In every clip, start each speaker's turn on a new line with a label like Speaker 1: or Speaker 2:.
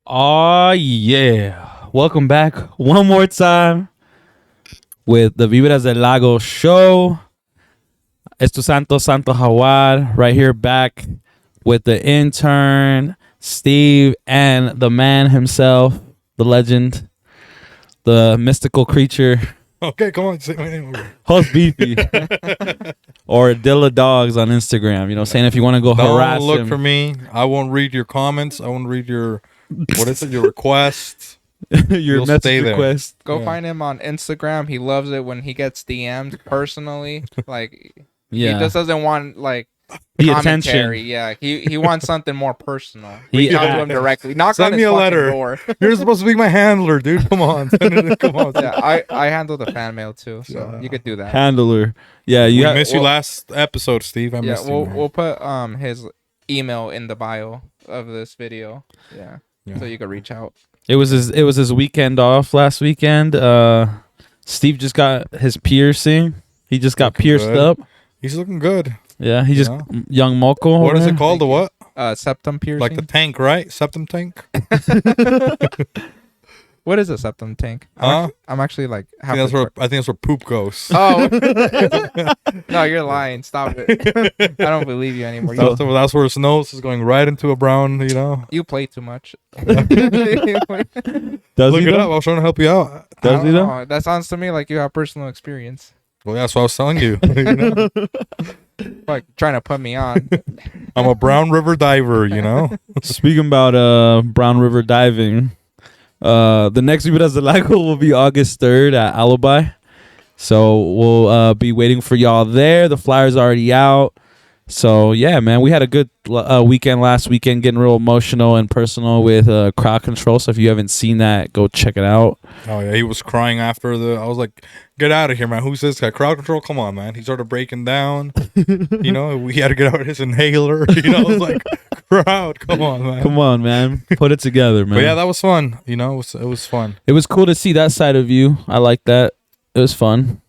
Speaker 1: Oh, yeah. Welcome back one more time with the Vibras Del Lago show. Es tu Santo Jaguar right here back with the intern, Steve, and the man himself, the legend, the mystical creature.
Speaker 2: Okay, come on. Say my name.
Speaker 1: Host Beefy. Or Dilla Dogs on Instagram. You know, saying if you want to go harass
Speaker 2: Don't look
Speaker 1: him.
Speaker 2: for me. I won't read your comments. I won't read your... What is it? Your request.
Speaker 1: Your
Speaker 2: You'll
Speaker 1: message
Speaker 2: stay there.
Speaker 1: request.
Speaker 3: Go find him on Instagram. He loves it when he gets DM'd personally. Like,
Speaker 1: Yeah.
Speaker 3: he just doesn't want like
Speaker 1: The
Speaker 3: commentary.
Speaker 1: attention.
Speaker 3: Yeah, he wants something more personal.
Speaker 1: He-
Speaker 3: Reach out to him directly. Knock
Speaker 2: Send
Speaker 3: on
Speaker 2: me
Speaker 3: his
Speaker 2: a
Speaker 3: fucking
Speaker 2: letter.
Speaker 3: door.
Speaker 2: You're supposed to be my handler, dude. Come on. Come on.
Speaker 3: Yeah, I handle the fan mail too, so
Speaker 2: Yeah.
Speaker 3: you could do that.
Speaker 1: Handler. Yeah, you
Speaker 2: We
Speaker 1: got
Speaker 2: missed you last episode, Steve. I
Speaker 3: Yeah,
Speaker 2: missed you. man.
Speaker 3: we'll put his email in the bio of this video. Yeah.
Speaker 2: Yeah.
Speaker 3: So you could reach out.
Speaker 1: It was his weekend off last weekend. Steve just got his piercing. He just got
Speaker 2: Looking
Speaker 1: pierced
Speaker 2: good.
Speaker 1: up.
Speaker 2: He's looking good.
Speaker 1: Yeah, he just
Speaker 2: Yeah.
Speaker 1: young Moco.
Speaker 2: What is
Speaker 1: over
Speaker 2: it called? The what?
Speaker 3: Septum piercing.
Speaker 2: Like the tank, right? Septum tank?
Speaker 3: What is a septum tank?
Speaker 2: Huh?
Speaker 3: I'm actually like
Speaker 2: I think that's where poop goes.
Speaker 3: Oh no, you're lying. Stop it. I don't believe you anymore.
Speaker 2: That's where his nose is going right into a brown,
Speaker 3: You play too much.
Speaker 1: Does
Speaker 2: Look
Speaker 1: he
Speaker 2: it
Speaker 1: though?
Speaker 2: up. I was trying to help you out.
Speaker 1: Does he though?
Speaker 3: know. That sounds to me like you have personal experience.
Speaker 2: Well, that's what I was telling you. You know?
Speaker 3: Like trying to put me on.
Speaker 2: I'm a brown river diver, you know?
Speaker 1: Speaking about Brown River diving, the next Vibras Del Lago will be August 3rd at Alibi. So we'll be waiting for y'all there. The flyer's already out. So yeah, man, we had a good weekend last weekend, getting real emotional and personal with crowd control. So if you haven't seen that, go check it out.
Speaker 2: Oh, yeah. He was crying after I was like, get out of here, man. Who's this guy? Crowd control? Come on, man. He started breaking down. You know, he had to get out his inhaler. You know, I was like, crowd, come on, man.
Speaker 1: Come on, man, put it together, man.
Speaker 2: But yeah, that was fun. You know, it was fun.
Speaker 1: It was cool to see that side of you. I like that. It was fun.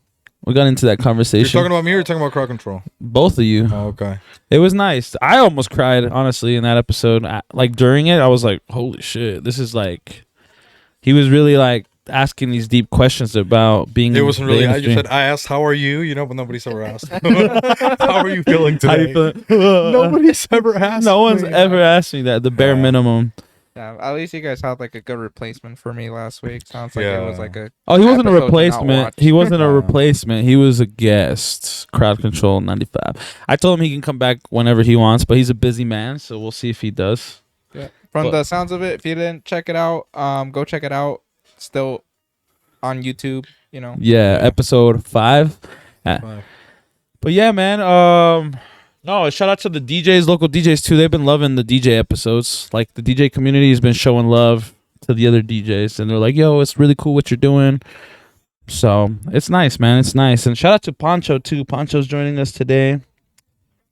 Speaker 1: We got into that
Speaker 2: You're
Speaker 1: conversation.
Speaker 2: talking about me or you're talking about crowd control?
Speaker 1: Both of you.
Speaker 2: Oh, okay.
Speaker 1: It was nice. I almost cried, honestly, in that episode. Like, during it, I was like, holy shit. This is like... He was really, like, asking these deep questions about being...
Speaker 2: It wasn't
Speaker 1: the
Speaker 2: really. I
Speaker 1: industry.
Speaker 2: just said, I asked, how are you? You know, but nobody's ever asked. How are you feeling
Speaker 1: How
Speaker 2: today?
Speaker 1: you feeling?
Speaker 2: Nobody's ever asked.
Speaker 1: No one's
Speaker 2: me.
Speaker 1: ever asked me that. The bare
Speaker 2: Yeah.
Speaker 1: minimum.
Speaker 3: Yeah, at least you guys had like a good replacement for me last week. Sounds like
Speaker 2: Yeah.
Speaker 3: it was like a
Speaker 1: Oh, he wasn't a
Speaker 3: episode to not
Speaker 1: replacement.
Speaker 3: watch.
Speaker 1: He wasn't a
Speaker 2: Yeah.
Speaker 1: replacement. He was a guest. Crowd Control 95. I told him he can come back whenever he wants, but he's a busy man, so we'll see if he does.
Speaker 3: yeah. From
Speaker 1: But-
Speaker 3: the sounds of it, if you didn't check it out, go check it out. Still on YouTube, you know.
Speaker 1: Yeah, episode 5.
Speaker 2: Fine.
Speaker 1: But yeah, man. No, shout out to the DJs, local DJs too. They've been loving the DJ episodes. Like, the DJ community has been showing love to the other DJs, and they're like, "Yo, it's really cool what you're doing." So it's nice, man. It's nice. And shout out to Poncho too. Poncho's joining us today.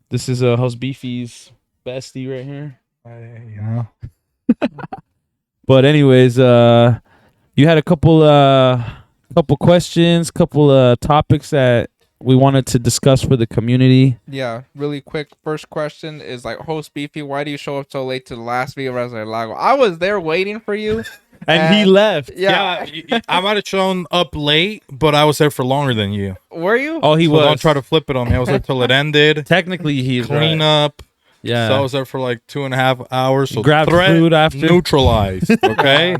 Speaker 1: This is Host Beefy's bestie right here.
Speaker 2: You know?
Speaker 1: But anyways, you had a couple questions, couple topics that we wanted to discuss for the community.
Speaker 3: Yeah, really quick. First question is like, host Beefy, why do you show up so late to the last Vibras Del Lago? I was there waiting for you.
Speaker 1: And he left.
Speaker 3: Yeah.
Speaker 2: I might have shown up late, but I was there for longer than you.
Speaker 3: Were you?
Speaker 1: Oh, he
Speaker 2: So
Speaker 1: was.
Speaker 2: don't try to flip it on me. I was there till it ended.
Speaker 1: Technically, he's
Speaker 2: Clean
Speaker 1: right.
Speaker 2: up.
Speaker 1: Yeah.
Speaker 2: So I was there for like 2.5 hours. So
Speaker 1: Grab
Speaker 2: threat
Speaker 1: food after.
Speaker 2: neutralized. Okay.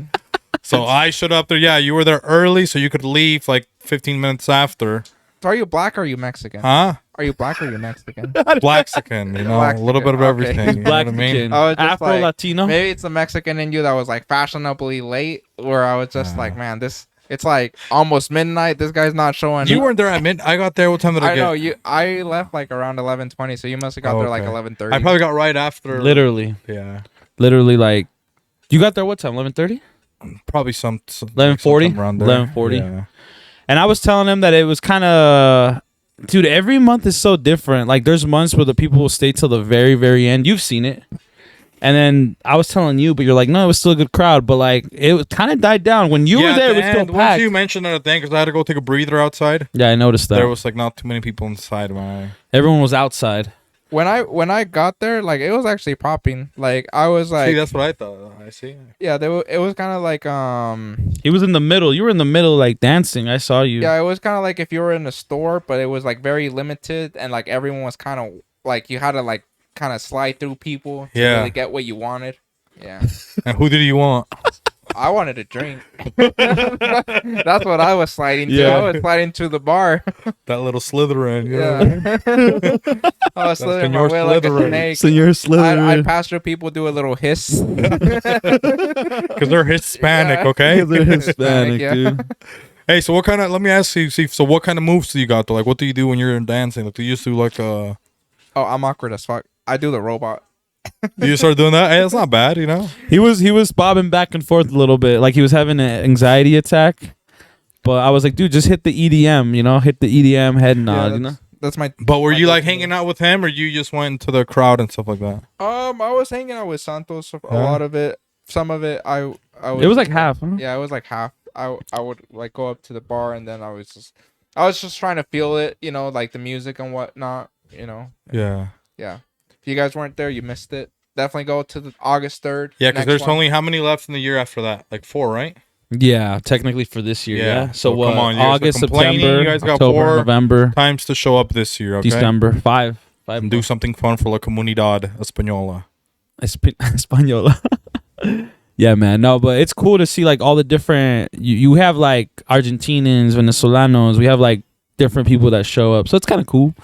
Speaker 2: So I showed up there. Yeah, you were there early, so you could leave like 15 minutes after.
Speaker 3: So are you black or are you Mexican?
Speaker 2: Huh?
Speaker 3: Are you black or are you Mexican?
Speaker 2: Blaxican, you know, a little bit of
Speaker 3: Blaxican,
Speaker 2: everything.
Speaker 3: okay.
Speaker 2: You know what I mean?
Speaker 1: Black
Speaker 3: I was just
Speaker 1: Afro
Speaker 3: like-
Speaker 1: Latino.
Speaker 3: Maybe it's the Mexican in you that was like fashionably late, where I was just like, man, it's like almost midnight. This guy's not showing.
Speaker 2: You weren't there at midnight. I got there. What time did I
Speaker 3: I
Speaker 2: get?
Speaker 3: know you. I left like around 11:20, so you must have got there like
Speaker 2: Okay.
Speaker 3: 11:30.
Speaker 2: I probably got right after.
Speaker 1: Literally, like, you got there what time? 11:30.
Speaker 2: Probably some
Speaker 1: 11:40?
Speaker 2: sometime around there.
Speaker 1: 11:40.
Speaker 2: Yeah.
Speaker 1: And I was telling him that it was kind of, dude, every month is so different. Like, there's months where the people will stay till the very, very end. You've seen it. And then I was telling you, but you're like, no, it was still a good crowd. But like, it kind of died down when you were there. It was still
Speaker 2: once
Speaker 1: packed.
Speaker 2: you mentioned that thing, because I had to go take a breather outside.
Speaker 1: Yeah, I noticed that.
Speaker 2: There was like not too many people inside.
Speaker 1: Everyone was outside.
Speaker 3: When I got there, like it was actually popping. Like I was like,
Speaker 2: See, that's what I thought. I see.
Speaker 3: yeah, it was kind of like
Speaker 1: He was in the middle. You were in the middle, like dancing. I saw you.
Speaker 3: yeah, it was kind of like if you were in a store, but it was like very limited, and like everyone was kind of like you had to like kind of slide through people to really get what you wanted. Yeah.
Speaker 2: And who did you want?
Speaker 3: I wanted a drink. That's what I was sliding to.
Speaker 1: Yeah.
Speaker 3: I was sliding to the bar.
Speaker 2: That little Slytherin.
Speaker 3: Yeah. I was slithering my
Speaker 2: Senor
Speaker 3: way like a
Speaker 2: Slytherin.
Speaker 3: snake.
Speaker 1: Senor Slytherin.
Speaker 3: I'd pass through people, do a little hiss.
Speaker 2: Because they're Hispanic,
Speaker 3: Yeah.
Speaker 2: okay?
Speaker 1: They're Hispanic,
Speaker 3: Yeah.
Speaker 1: dude.
Speaker 2: Hey, so what kind of? Let me ask you. See, so what kind of moves do you got? Though? Like, what do you do when you're dancing? Like, do you just do like
Speaker 3: Oh, I'm awkward as fuck. I do the robot.
Speaker 2: Do you start doing that? Hey, that's not bad, you know.
Speaker 1: He was bobbing back and forth a little bit, like he was having an anxiety attack. But I was like, dude, just hit the EDM, hit the EDM head nod,
Speaker 3: That's my.
Speaker 2: But were
Speaker 3: my
Speaker 2: you like
Speaker 3: go-to
Speaker 2: hanging out with him, or you just went into the crowd and stuff like that?
Speaker 3: I was hanging out with Santos a
Speaker 2: Yeah.
Speaker 3: lot of it. Some of it, I was.
Speaker 1: It was like half. Huh?
Speaker 3: Yeah, it was like half. I would like go up to the bar and then I was just trying to feel it, like the music and whatnot,
Speaker 2: Yeah.
Speaker 3: Yeah. If you guys weren't there, you missed it. Definitely go to the August 3rd.
Speaker 2: Yeah, because
Speaker 3: next
Speaker 2: there's
Speaker 3: one.
Speaker 2: only how many left in the year after that? Like 4, right?
Speaker 1: Yeah, technically for this year. Yeah. So
Speaker 2: So
Speaker 1: what?
Speaker 2: come on, you guys are
Speaker 1: August,
Speaker 2: complaining.
Speaker 1: September,
Speaker 2: You guys got
Speaker 1: October,
Speaker 2: 4
Speaker 1: November,
Speaker 2: times to show up this year, okay?
Speaker 1: December. Five.
Speaker 2: And do something fun for la comunidad española.
Speaker 1: Española. Yeah, man. No, but it's cool to see like all the different. You have like Argentinians, Venezolanos. We have like different people that show up, so it's kind of cool.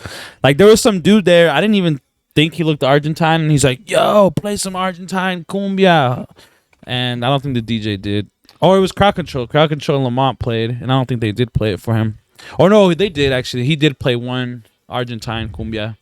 Speaker 1: Like there was some dude there. I didn't even think he looked Argentine, and he's like, "Yo, play some Argentine cumbia," and I don't think the DJ did. Or it was Crowd Control. Crowd Control and Lamont played, and I don't think they did play it for him. Or no, they did actually. He did play one Argentine cumbia.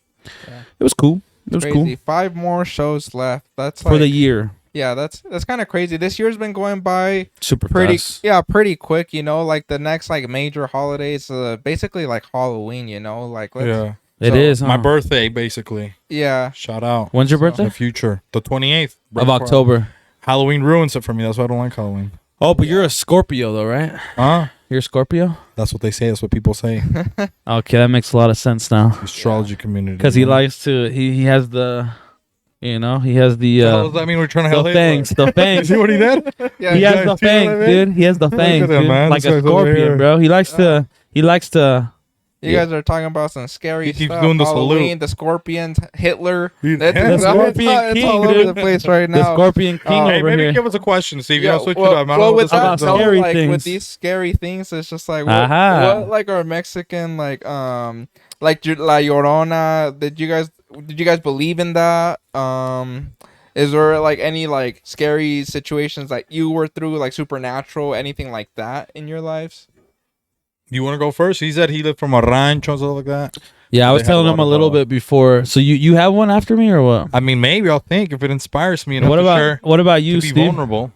Speaker 3: Yeah.
Speaker 1: It was cool. It was
Speaker 3: Crazy.
Speaker 1: cool
Speaker 3: 5 more shows left. That's
Speaker 1: for the year.
Speaker 3: Yeah, that's kind of crazy. This year's been going by
Speaker 1: Super
Speaker 3: pretty
Speaker 1: fast.
Speaker 3: pretty quick, like the next like major holidays, basically like Halloween, like
Speaker 2: Yeah.
Speaker 1: It
Speaker 3: So,
Speaker 1: is. Huh?
Speaker 2: My birthday, basically.
Speaker 3: yeah.
Speaker 2: Shout out.
Speaker 1: When's your
Speaker 3: So-
Speaker 1: birthday?
Speaker 2: The future. The 28th.
Speaker 1: Of October.
Speaker 2: Halloween ruins it for me. That's why I don't like Halloween.
Speaker 1: Oh, but you're a Scorpio though, right?
Speaker 2: Huh?
Speaker 1: You're a Scorpio?
Speaker 2: That's what they say. That's what people say.
Speaker 1: Okay, that makes a lot of sense now.
Speaker 2: The astrology community.
Speaker 1: Because he
Speaker 2: you know?
Speaker 1: likes to, he has the, he has the,
Speaker 2: What does that mean? We're trying to help
Speaker 1: the fangs, the
Speaker 2: You
Speaker 1: fangs.
Speaker 2: see what he did?
Speaker 3: Yeah.
Speaker 1: He
Speaker 2: you
Speaker 1: has
Speaker 2: guys
Speaker 1: the
Speaker 2: see what I
Speaker 1: fangs,
Speaker 2: mean?
Speaker 1: dude. He has the fangs,
Speaker 2: at him,
Speaker 1: dude.
Speaker 2: man.
Speaker 1: Like
Speaker 2: This
Speaker 1: a
Speaker 2: guy's over here.
Speaker 1: scorpion, bro. He likes to,
Speaker 3: You guys are talking about some scary
Speaker 2: He keeps
Speaker 3: stuff.
Speaker 2: doing the
Speaker 3: Halloween,
Speaker 2: salute.
Speaker 3: the Scorpions, Hitler.
Speaker 2: He-
Speaker 3: That's-
Speaker 2: The
Speaker 3: it's
Speaker 1: Scorpion
Speaker 3: it's
Speaker 1: King,
Speaker 3: all over
Speaker 1: dude.
Speaker 3: the place right
Speaker 1: the
Speaker 3: now.
Speaker 1: Scorpion King
Speaker 2: Hey,
Speaker 1: over
Speaker 2: maybe
Speaker 1: here.
Speaker 2: give us a question, Steve.
Speaker 3: Yeah,
Speaker 2: I'll switch
Speaker 3: well,
Speaker 2: it up. I don't
Speaker 3: well,
Speaker 2: know
Speaker 3: with
Speaker 2: what
Speaker 3: that,
Speaker 1: About
Speaker 2: this
Speaker 3: though,
Speaker 2: is.
Speaker 1: scary
Speaker 3: like
Speaker 1: things.
Speaker 3: with these scary things, it's just like
Speaker 1: Aha.
Speaker 3: what like our Mexican like La Llorona. Did you guys believe in that? Is there like any like scary situations that you were through, like supernatural, anything like that in your lives?
Speaker 2: You want to go first? He said he lived from a rancho and stuff like that.
Speaker 1: Yeah, I was
Speaker 2: They had
Speaker 1: telling
Speaker 2: a
Speaker 1: him
Speaker 2: lot
Speaker 1: a
Speaker 2: of,
Speaker 1: little bit before. So you have one after me or what?
Speaker 2: I mean, maybe I'll think if it inspires me enough
Speaker 1: What about
Speaker 2: to
Speaker 1: what about
Speaker 2: share,
Speaker 1: you,
Speaker 2: to be
Speaker 1: Steve?
Speaker 2: vulnerable.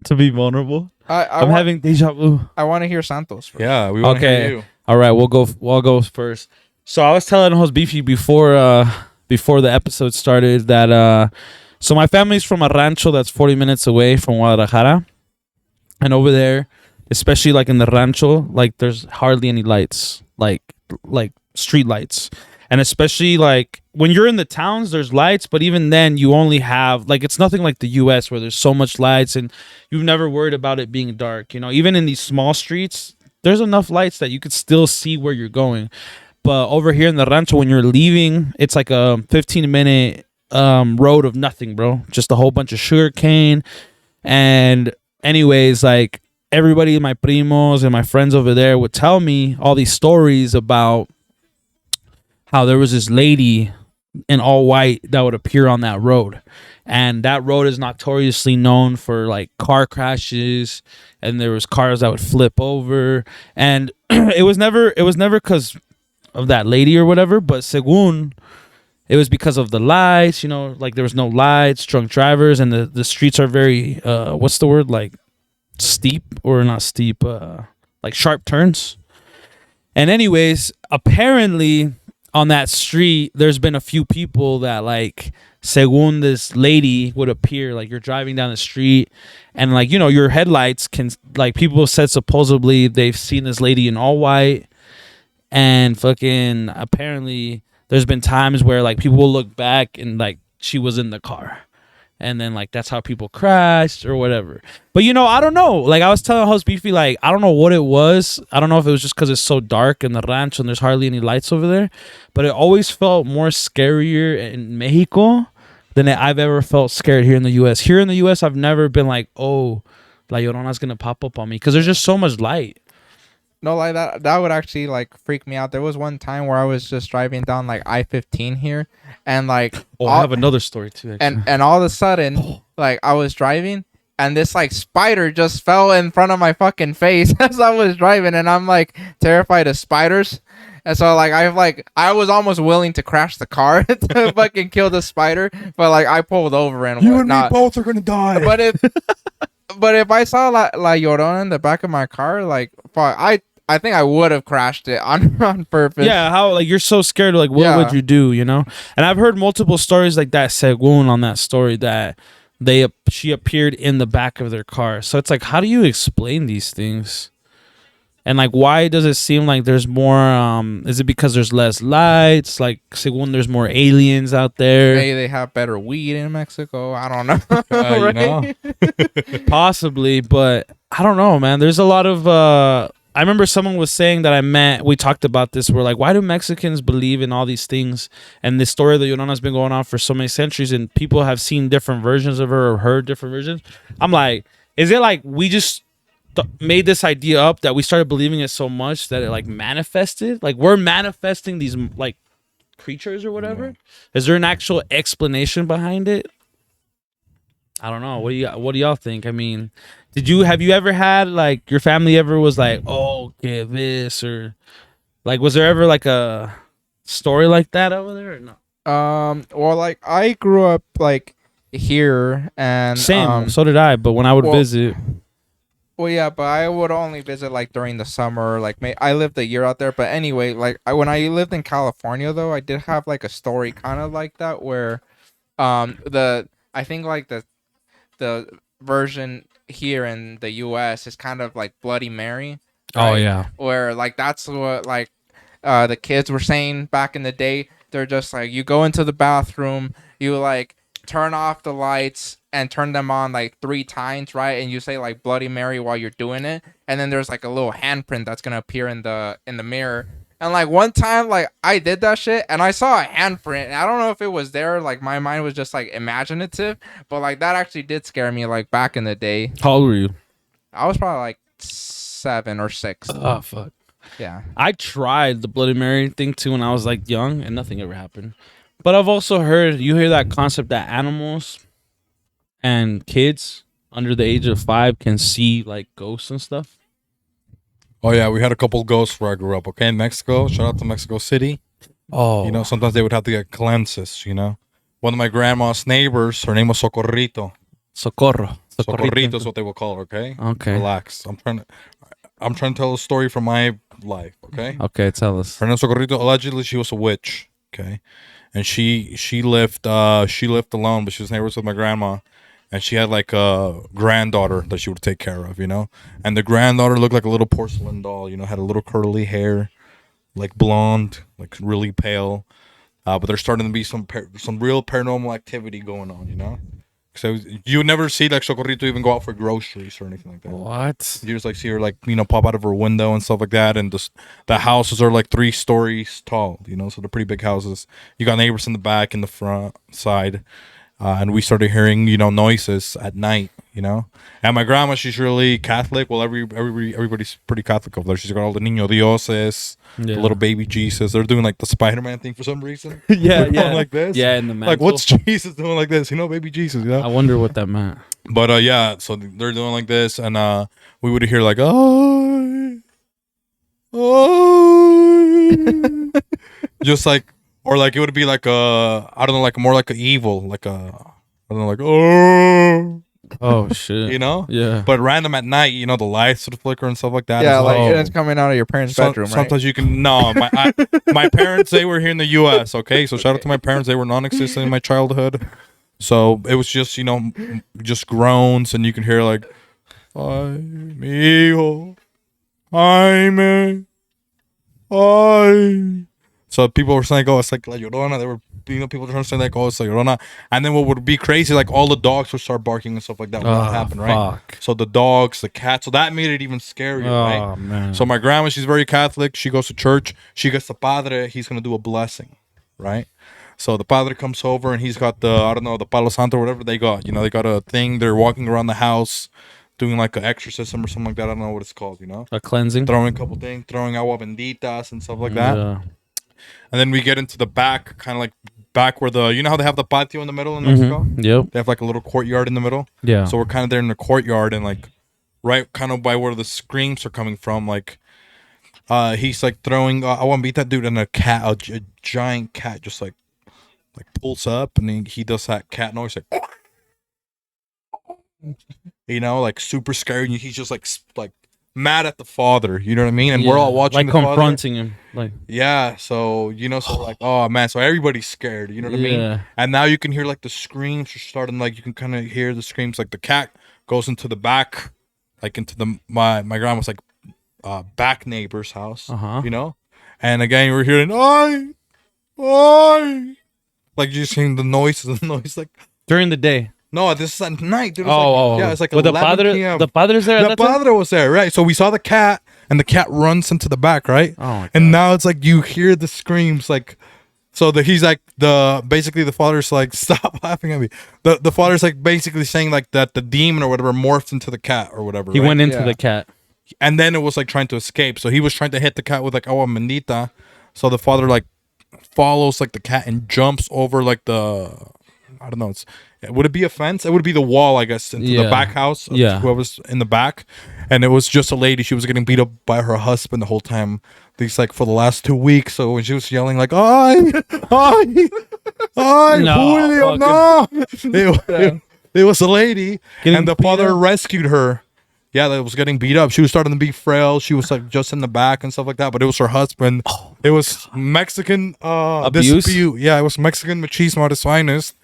Speaker 1: To be vulnerable. I'm
Speaker 3: I
Speaker 1: having deja vu.
Speaker 3: want to hear Santos first.
Speaker 2: Yeah, we want to
Speaker 1: Okay.
Speaker 2: hear you.
Speaker 1: All right, we'll go first. So I was telling Jose Beefy before the episode started that so my family's from a rancho that's 40 minutes away from Guadalajara. And over there, especially like in the rancho, like there's hardly any lights, like street lights. And especially like when you're in the towns, there's lights, but even then you only have like it's nothing like the US where there's so much lights and you've never worried about it being dark. Even in these small streets, there's enough lights that you could still see where you're going. But over here in the rancho, when you're leaving, it's like a 15-minute road of nothing, bro. Just a whole bunch of sugar cane. And anyways, like everybody, my primos and my friends over there would tell me all these stories about how there was this lady in all white that would appear on that road. And that road is notoriously known for like car crashes, and there was cars that would flip over. And it was never because of that lady or whatever, but según it was because of the lights, like there was no lights, drunk drivers, and the streets are very what's the word, like steep or not steep, like sharp turns. And anyways, apparently on that street, there's been a few people that like, según this lady would appear, like you're driving down the street and like, you know, your headlights can, like people said supposedly they've seen this lady in all white, and fucking apparently there's been times where like people will look back and like she was in the car. And then like that's how people crashed or whatever. But you know, I don't know. Like I was telling host Beefy, like I don't know what it was. I don't know if it was just because it's so dark in the ranch and there's hardly any lights over there. But it always felt more scarier in Mexico than I've ever felt scared here in the U.S. Here in the U.S., I've never been like, oh, La Llorona's gonna pop up on me because there's just so much light.
Speaker 3: No, like that would actually like freak me out. There was one time where I was just driving down like I-15 here, and like
Speaker 1: I have another story too. Actually.
Speaker 3: And all of a sudden, like I was driving, and this like spider just fell in front of my fucking face as I was driving, and I'm like terrified of spiders, and so like I was almost willing to crash the car to fucking kill the spider, but like I pulled over and
Speaker 2: You
Speaker 3: whatnot.
Speaker 2: and me both are gonna die.
Speaker 3: But if I saw La Llorona in the back of my car, like fuck, I think I would have crashed it on purpose.
Speaker 1: Yeah, how like you're so scared, like what would you do, you know? And I've heard multiple stories like that, según on that story, that she appeared in the back of their car. So it's like, how do you explain these things? And like, why does it seem like there's more? Is it because there's less lights? Like, según there's more aliens out there.
Speaker 3: Maybe they have better weed in Mexico. I don't know.
Speaker 2: You know?
Speaker 1: Possibly, but I don't know, man. There's a lot of. I remember someone was saying that we talked about this. We're like, why do Mexicans believe in all these things? And this story of the Llorona has been going on for so many centuries, and people have seen different versions of her or heard different versions. I'm like, is it like we just made this idea up that we started believing it so much that it like manifested? Like we're manifesting these like creatures or whatever? Yeah. Is there an actual explanation behind it? I don't know. What do y'all think? I mean, have you ever had like your family ever was like, oh, okay, this, or like was there ever like a story like that over there or no?
Speaker 3: Well, like I grew up like here, and
Speaker 1: same. So did I. But when I would visit,
Speaker 3: well, yeah, but I would only visit like during the summer. Like I lived a year out there, but anyway, like when I lived in California though, I did have like a story kind of like that where, I think like the version here in the U.S. is kind of like Bloody Mary.
Speaker 1: Right? Oh yeah,
Speaker 3: where like that's what like the kids were saying back in the day. They're just like, you go into the bathroom, you like turn off the lights and turn them on like 3 times, right? And you say like Bloody Mary while you're doing it, and then there's like a little handprint that's gonna appear in the mirror. And like one time, like I did that shit and I saw a handprint. And I don't know if it was there, like my mind was just like imaginative, but like that actually did scare me like back in the day.
Speaker 1: How old were you?
Speaker 3: I was probably like 7 or 6.
Speaker 1: Oh fuck.
Speaker 3: Yeah.
Speaker 1: I tried the Bloody Mary thing too when I was like young, and nothing ever happened. But I've also heard, you hear that concept that animals and kids under the age of 5 can see like ghosts and stuff.
Speaker 2: Oh yeah, we had a couple ghosts where I grew up. Okay, in Mexico. Shout out to Mexico City.
Speaker 1: Oh,
Speaker 2: you know, sometimes they would have to get cleanses. You know, one of my grandma's neighbors, her name was Socorrito. Socorrito is what they will call her. Okay.
Speaker 1: Okay.
Speaker 2: Relax. I'm trying to tell a story from my life. Okay.
Speaker 1: Okay, tell us.
Speaker 2: Her name Socorrito. Allegedly, she was a witch. Okay, and she lived alone, but she was neighbors with my grandma. And she had like a granddaughter that she would take care of, you know? And the granddaughter looked like a little porcelain doll, you know, had a little curly hair, like blonde, like really pale. But there's starting to be some real paranormal activity going on, you know? So you would never see like Socorrito even go out for groceries or anything like that.
Speaker 1: What?
Speaker 2: You just like see her like, you know, pop out of her window and stuff like that. And the houses are like 3 stories tall, you know? So they're pretty big houses. You got neighbors in the back, in the front side. And we started hearing, you know, noises at night, you know. And my grandma, she's really Catholic. Well, everybody's pretty Catholic over there. She's got all the Niño Dioses, the little baby Jesus. They're doing like the Spider-Man thing for some reason.
Speaker 1: Yeah.
Speaker 2: Like this.
Speaker 1: Yeah, in the mantle.
Speaker 2: Like, what's Jesus doing like this? You know, baby Jesus, you know?
Speaker 1: I wonder what that meant.
Speaker 2: But, yeah, so they're doing like this. And we would hear like, oh. Just like. Or like it would be like I don't know, like more like an evil, like I don't know, like oh,
Speaker 1: Oh shit.
Speaker 2: You know?
Speaker 1: Yeah.
Speaker 2: But random at night, you know, the lights would flicker and stuff like that.
Speaker 3: Yeah,
Speaker 2: It's
Speaker 3: like
Speaker 1: Oh.
Speaker 3: it's coming out of your parents' bedroom, right?
Speaker 2: Sometimes you can. No, my parents, they were here in the U.S. Okay, so shout out to my parents. They were non-existent in my childhood. So it was just, you know, just groans, and you can hear like, "Ay, mi hijo, Jaime, ay." So people were saying, "Oh, it's like La Llorona." They were, you know, people were trying to say like, "Oh, it's La Llorona." And then what would be crazy, like all the dogs would start barking and stuff like that when that happened, right?
Speaker 1: Fuck.
Speaker 2: So the dogs, the cats, so that made it even scarier, right?
Speaker 1: Oh man.
Speaker 2: So my grandma, she's very Catholic. She goes to church. She gets the padre. He's gonna do a blessing, right? So the padre comes over and he's got the, I don't know, the Palo Santo or whatever they got. You know, they got a thing. They're walking around the house, doing like an exorcism or something like that. I don't know what it's called. You know,
Speaker 1: A cleansing.
Speaker 2: throwing a couple things, throwing agua benditas and stuff like that.
Speaker 1: Yeah.
Speaker 2: And then we get into the back, kind of like back where the, you know how they have the patio in the middle in Mexico?
Speaker 1: Yep.
Speaker 2: They have like a little courtyard in the middle.
Speaker 1: Yeah.
Speaker 2: So we're kind of there in the courtyard and like right kind of by where the screams are coming from. Like he's like throwing, I want to beat that dude, and a cat, a giant cat just like pulls up and he does that cat noise like, you know, like super scared. And he's just like mad at the father. You know what I mean? And we're all watching
Speaker 1: like
Speaker 2: the father.
Speaker 1: confronting him. Like
Speaker 2: Yeah, so you know, so like, oh man, so everybody's scared. You know what I mean? And now you can hear like the screams are starting. Like you can kind of hear the screams. Like the cat goes into the back, like into the my grandma's like back neighbor's house. You know, and again we're hearing oi, like you seeing the noise, like
Speaker 1: during the day.
Speaker 2: no, this is at night, dude. It's yeah, it's like
Speaker 1: well,
Speaker 2: 11 p.m.
Speaker 1: The padre's there.
Speaker 2: The padre was there, right? So we saw the cat, and the cat runs into the back, right?
Speaker 1: Oh my God.
Speaker 2: And now it's like you hear the screams, like, so he's like basically the father's like, stop laughing at me. The father's like basically saying like that the demon or whatever morphed into the cat or whatever.
Speaker 1: He
Speaker 2: right?
Speaker 1: went into the cat,
Speaker 2: And then it was like trying to escape. So he was trying to hit the cat with like agua bendita. So the father like follows like the cat and jumps over like I don't know. Would it be a fence? It would be the wall, I guess, into the back house of whoever's in the back. And it was just a lady. She was getting beat up by her husband the whole time. These like for the last 2 weeks. So when she was yelling like, Julio, no. It was a lady. And the father rescued her. Yeah, that was getting beat up. She was starting to be frail. She was like just in the back and stuff like that. But it was her husband. It was Mexican
Speaker 1: abuse.
Speaker 2: Dispute. Yeah, it was Mexican machismo at its finest.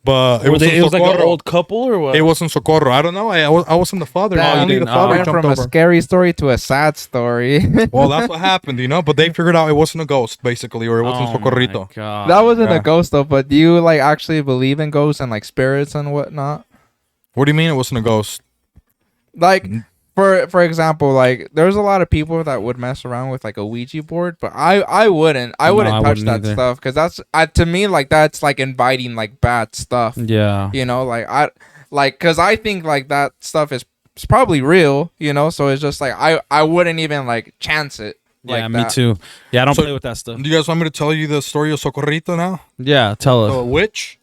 Speaker 2: But it was
Speaker 1: like an old couple or what?
Speaker 2: It wasn't Socorro. I don't know. I wasn't the father.
Speaker 3: Damn,
Speaker 2: Only the father
Speaker 3: went
Speaker 2: jumped
Speaker 3: from
Speaker 2: over.
Speaker 3: a scary story to a sad story.
Speaker 2: Well, that's what happened, you know. But they figured out it wasn't a ghost, basically, or it wasn't Socorrito.
Speaker 3: That wasn't a ghost though. But do you like actually believe in ghosts and like spirits and whatnot?
Speaker 2: What do you mean it wasn't a ghost?
Speaker 3: Like for example, like there's a lot of people that would mess around with like a Ouija board, but I wouldn't touch that
Speaker 1: either.
Speaker 3: stuff because that's to me like that's like inviting like bad stuff.
Speaker 1: Yeah.
Speaker 3: You know, because I think like that stuff is probably real. You know, so it's just like I wouldn't even like chance it.
Speaker 1: Yeah, me too. Yeah, I don't play with that stuff.
Speaker 2: Do you guys want me to tell you the story of Socorrito now?
Speaker 1: Yeah, tell us.
Speaker 2: The witch?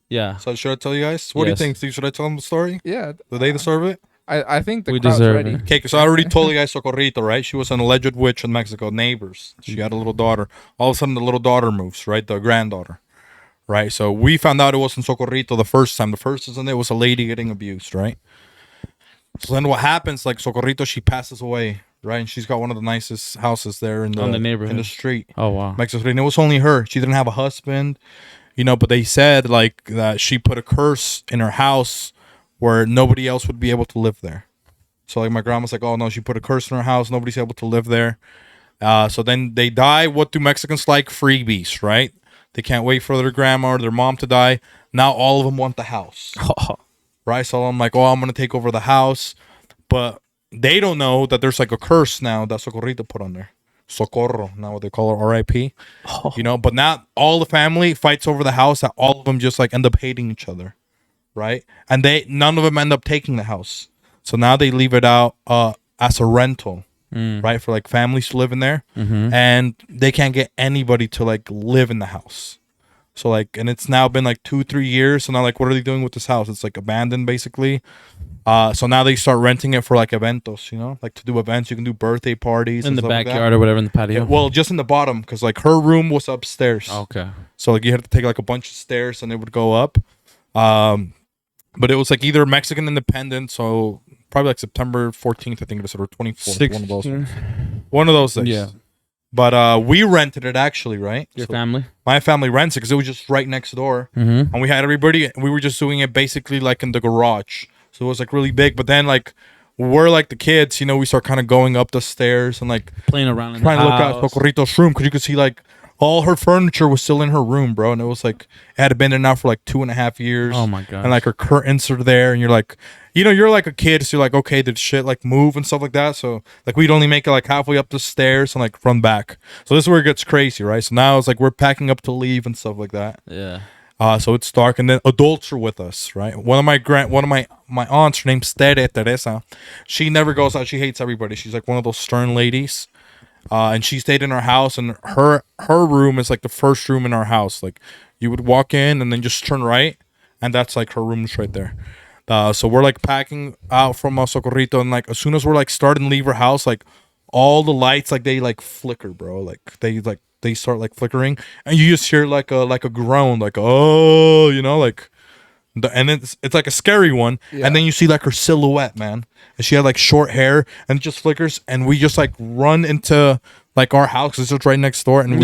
Speaker 1: Yeah.
Speaker 2: So should I tell you guys? What do you think, Steve? Should I tell them the story?
Speaker 3: Yeah.
Speaker 2: Do they deserve it?
Speaker 3: I think
Speaker 1: We
Speaker 3: crowd's
Speaker 1: deserve
Speaker 3: ready.
Speaker 1: it.
Speaker 2: Okay, so I already told you guys Socorrito, right? She was an alleged witch in Mexico. Neighbors. She had a little daughter. All of a sudden, the little daughter moves, right? The granddaughter, right? So we found out it wasn't Socorrito the first time. The first time it was a lady getting abused, right? So then what happens, like Socorrito, she passes away, right? And she's got one of the nicest houses there in the
Speaker 1: neighborhood.
Speaker 2: in the street.
Speaker 1: Oh, wow.
Speaker 2: Mexico. And it was only her. She didn't have a husband, you know, but they said like that she put a curse in her house where nobody else would be able to live there. So like my grandma's like, oh no, she put a curse in her house. Nobody's able to live there. So then they die. What do Mexicans like? Freebies, right? They can't wait for their grandma or their mom to die. Now all of them want the house, right? So I'm like, oh, I'm going to take over the house. But they don't know that there's like a curse now that Socorrito put on there. Socorro, now what they call her, R.I.P. You know, but now all the family fights over the house that all of them just like end up hating each other, right? And none of them end up taking the house. So now they leave it out as a rental, right? For like families to live in there. And they can't get anybody to like live in the house. So like, and it's now been like 2-3 years. So now like, what are they doing with this house? It's like abandoned basically. So now they start renting it for like eventos, you know, like to do events. You can do birthday parties
Speaker 1: In
Speaker 2: and
Speaker 1: the
Speaker 2: stuff like
Speaker 1: backyard
Speaker 2: that.
Speaker 1: or whatever, in the patio.
Speaker 2: Yeah, well, just in the bottom, because like her room was upstairs.
Speaker 1: Okay.
Speaker 2: So like you had to take like a bunch of stairs and it would go up. but it was like either Mexican Independence, so probably like September 14th, I think it was, or 24th, one of those days.
Speaker 1: Yeah.
Speaker 2: But we rented it actually, right?
Speaker 1: Your
Speaker 2: So
Speaker 1: family?
Speaker 2: my family rents it because it was just right next door,
Speaker 1: Mm-hmm.
Speaker 2: and we had everybody. We were just doing it basically like in the garage, so it was like really big. But then like we're like the kids, you know, we start kind of going up the stairs and like
Speaker 1: Playing around in
Speaker 2: trying
Speaker 1: the
Speaker 2: to look at
Speaker 1: house.
Speaker 2: Socorrito's room because you could see like all her furniture was still in her room, bro, and it was like it had been there now for like 2.5 years.
Speaker 1: Oh my god!
Speaker 2: And like her curtains are there, and you're like, you know, you're like a kid, so you're like, okay, did shit like move and stuff like that? So like we'd only make it like halfway up the stairs and like run back. So this is where it gets crazy, right? So now it's like we're packing up to leave and stuff like that.
Speaker 1: Yeah.
Speaker 2: So it's dark, and then adults are with us, right? One of my aunts, her name's Teresa. She never goes out. She hates everybody. She's like one of those stern ladies. And she stayed in our house, and her room is like the first room in our house. Like you would walk in and then just turn right, and that's like her room's right there. So we're like packing out from Socorrito, and like as soon as we're like starting to leave her house, like all the lights like they like flicker, bro. Like they start like flickering, and you just hear like a groan, like oh, you know, like. And it's like a scary one, and then you see like her silhouette, man, and she had like short hair, and it just flickers, and we just like run into like our house. It's just right next door, and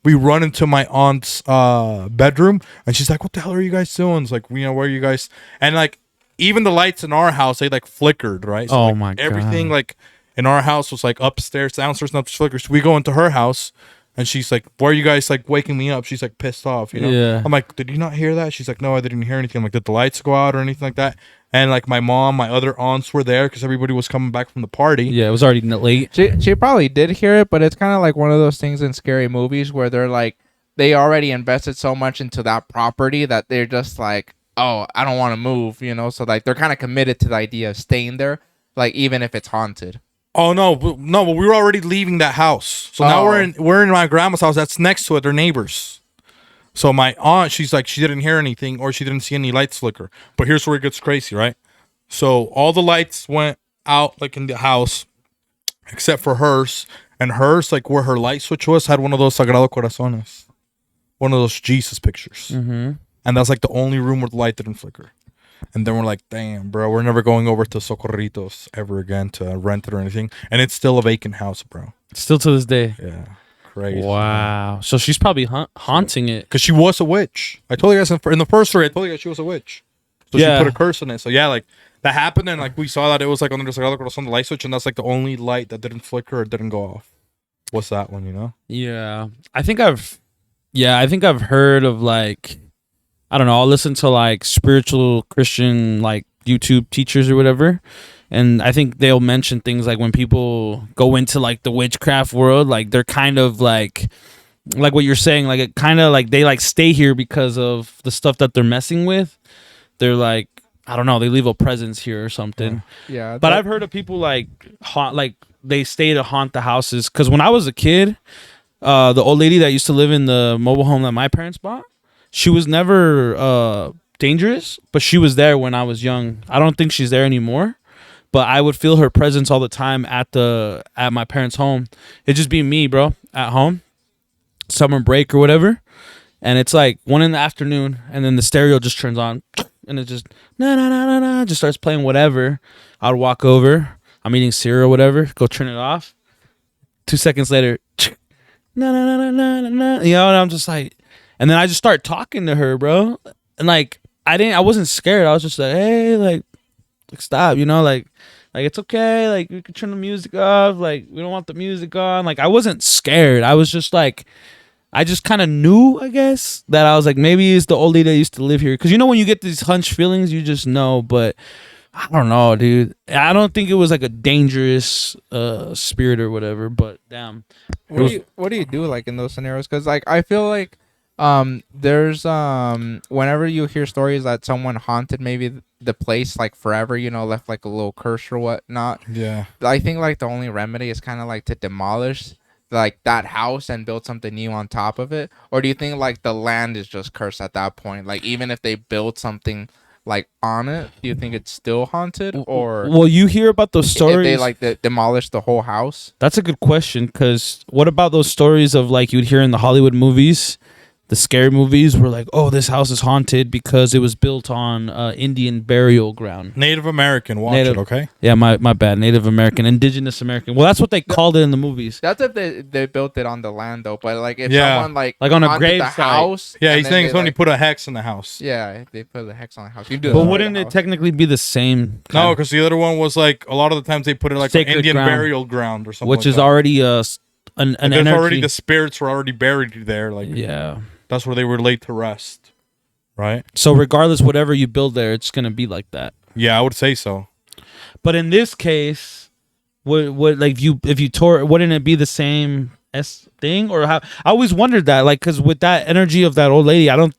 Speaker 2: we run into my aunt's bedroom, and she's like, "What the hell are you guys doing?" It's like, you know, where are you guys? And like even the lights in our house, they like flickered, right? So, like,
Speaker 1: my god!
Speaker 2: everything like in our house was like upstairs, downstairs, and up flickers. So we go into her house. And she's like, "Why are you guys like waking me up?" She's like pissed off, you know.
Speaker 1: Yeah.
Speaker 2: I'm like, "Did you not hear that?" She's like, "No, I didn't hear anything." I'm like, "Did the lights go out or anything like that?" And like my mom, my other aunts were there because everybody was coming back from the party.
Speaker 1: Yeah, it was already late.
Speaker 3: She probably did hear it, but it's kind of like one of those things in scary movies where they're like, they already invested so much into that property that they're just like, oh, I don't want to move, you know. So like they're kind of committed to the idea of staying there, like even if it's haunted.
Speaker 2: Oh no, but we were already leaving that house. So now we're in my grandma's house. That's next to it. They're neighbors. So my aunt, she's like, she didn't hear anything or she didn't see any lights flicker. But here's where it gets crazy, right? So all the lights went out like in the house, except for hers. And hers, like where her light switch was, had one of those Sagrado Corazones, one of those Jesus pictures.
Speaker 1: Mm-hmm.
Speaker 2: And that's like the only room where the light didn't flicker. And then we're like, damn, bro, we're never going over to Socorritos ever again to rent it or anything. And it's still a vacant house, bro.
Speaker 1: Still to this day.
Speaker 2: Yeah. Crazy.
Speaker 1: Wow. So she's probably haunting it.
Speaker 2: Because she was a witch. I told you guys in the first story, I told you guys she was a witch. So she put a curse in it. So yeah, like that happened. And like we saw that it was like on the light switch. And that's like the only light that didn't flicker or didn't go off. What's that one, you know?
Speaker 1: Yeah. I think I've heard of like, I don't know, I'll listen to like spiritual Christian like YouTube teachers or whatever. And I think they'll mention things like when people go into like the witchcraft world, like they're kind of like what you're saying, like it kind of like they like stay here because of the stuff that they're messing with. They're like, I don't know, they leave a presence here or something.
Speaker 3: Yeah.
Speaker 1: But I've heard of people like haunt, like they stay to haunt the houses. Because when I was a kid, the old lady that used to live in the mobile home that my parents bought, she was never dangerous, but she was there when I was young. I don't think she's there anymore, but I would feel her presence all the time at my parents' home. It'd just be me, bro, at home, summer break or whatever, and it's like 1 PM, and then the stereo just turns on, and it just just starts playing whatever. I'd walk over, I'm eating cereal or whatever, go turn it off. 2 seconds later, you know, and I'm just like. And then I just start talking to her, bro. And like I wasn't scared. I was just like, hey, like stop, you know, like it's okay. Like we can turn the music off. Like we don't want the music on. Like I wasn't scared. I was just like, I just kind of knew, I guess, that I was like, maybe it's the old lady that used to live here. Cause you know when you get these hunch feelings, you just know. But I don't know, dude. I don't think it was like a dangerous spirit or whatever. But damn.
Speaker 3: What do you do like in those scenarios? Cause like I feel like there's whenever you hear stories that someone haunted maybe the place like forever, you know, left like a little curse or whatnot.
Speaker 2: Yeah.
Speaker 3: I think like the only remedy is kind of like to demolish like that house and build something new on top of it. Or do you think like the land is just cursed at that point? Like even if they build something like on it, do you think it's still haunted? Or
Speaker 1: well, you hear about those stories.
Speaker 3: If they demolish the whole house?
Speaker 1: That's a good question. Cause what about those stories of like you'd hear in the Hollywood movies? the scary movies were like, oh, this house is haunted because it was built on Indian burial ground.
Speaker 2: Native American, watch it, okay?
Speaker 1: Yeah, my bad. Native American, Indigenous American. Well, that's what they called it in the movies.
Speaker 3: That's if they built it on the land though. But like if
Speaker 2: Yeah.
Speaker 3: someone like
Speaker 1: Like on a
Speaker 3: haunted
Speaker 1: grave
Speaker 3: the
Speaker 1: site.
Speaker 3: house.
Speaker 2: Yeah,
Speaker 3: and
Speaker 2: he's
Speaker 3: then
Speaker 2: saying
Speaker 3: they,
Speaker 2: somebody
Speaker 3: like,
Speaker 2: put a hex in the house.
Speaker 3: Yeah, if they put the hex on the house. You do.
Speaker 1: But wouldn't it technically be the same?
Speaker 2: No, because the other one was like a lot of the times they put it like an
Speaker 1: Sacred
Speaker 2: Indian
Speaker 1: ground.
Speaker 2: burial ground or something.
Speaker 1: Which
Speaker 2: like
Speaker 1: is
Speaker 2: that.
Speaker 1: already an
Speaker 2: And there's
Speaker 1: energy.
Speaker 2: already the spirits were already buried there. Like
Speaker 1: Yeah.
Speaker 2: that's where they were laid to rest, right?
Speaker 1: So regardless, whatever you build there, it's gonna be like that.
Speaker 2: Yeah, I would say so.
Speaker 1: But in this case, would like if you tore, wouldn't it be the same thing? Or how? I always wondered that, like, because with that energy of that old lady, I don't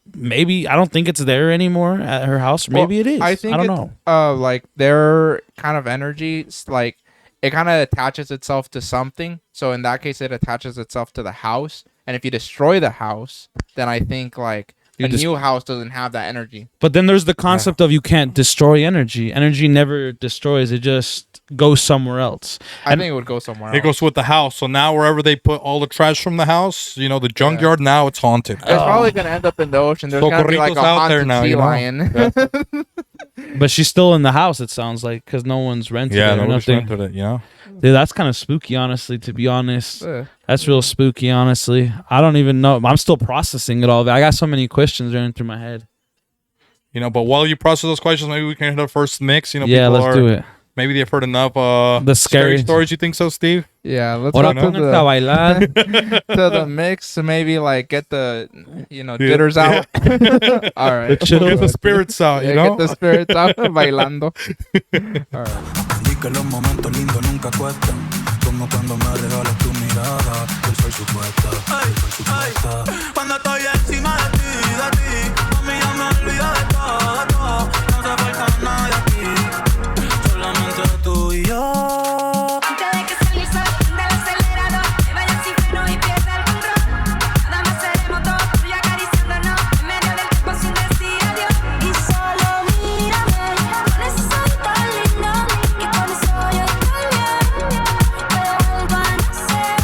Speaker 1: think it's there anymore at her house. Or maybe it is.
Speaker 3: I think
Speaker 1: I don't
Speaker 3: it's,
Speaker 1: know.
Speaker 3: like their kind of energy, like it kind of attaches itself to something. So in that case, it attaches itself to the house. And if you destroy the house, then I think like a new house doesn't have that energy.
Speaker 1: But then there's the concept of you can't destroy energy. Energy never destroys; it just goes somewhere else.
Speaker 3: I think it would go somewhere
Speaker 2: It
Speaker 3: else.
Speaker 2: goes with the house. So now wherever they put all the trash from the house, you know, the junkyard, now it's haunted.
Speaker 3: It's probably gonna end up in the ocean. There's gonna be like a
Speaker 2: Socorritos out there
Speaker 3: haunted
Speaker 2: now,
Speaker 3: sea
Speaker 2: you know?
Speaker 3: lion.
Speaker 1: But she's still in the house. It sounds like because no one's rented
Speaker 2: Yeah,
Speaker 1: it or
Speaker 2: nobody's
Speaker 1: nothing.
Speaker 2: rented it, you know?
Speaker 1: Dude, that's kind of spooky, honestly. To be honest,
Speaker 3: Yeah.
Speaker 1: that's real spooky. Honestly, I don't even know. I'm still processing it all. I got so many questions running through my head.
Speaker 2: You know, but while you process those questions, maybe we can hit our first mix. You know,
Speaker 1: Yeah,
Speaker 2: people
Speaker 1: let's do it.
Speaker 2: Maybe they've heard enough
Speaker 1: The scary
Speaker 2: stories. You think so, Steve?
Speaker 3: Yeah, let's
Speaker 1: Ahora
Speaker 3: go to
Speaker 1: pónganse a bailar.
Speaker 3: to the mix to maybe like get the
Speaker 2: Yeah.
Speaker 3: jitters out. All right.
Speaker 2: Get the spirits out, you
Speaker 3: Yeah,
Speaker 2: know?
Speaker 3: get the spirits out bailando. All right.
Speaker 4: Di que los momentos lindos nunca cuestan, como cuando me regalas tu mirada. Yo soy supuesta, yo soy supuesta. Cuando estoy encima de ti, mami, ya me olvido de todo. No se falta nadie aquí, solamente tú y yo.
Speaker 5: Antes de que salga el sol, prende el acelerador, te vayas sin freno y pierda el control. Nada más seremos dos, tú y acariciándonos en medio del tiempo sin decir adiós. Y solo mírame con ese sol tan lindo, que con eso yo estoy bien, me vuelvo a nacer.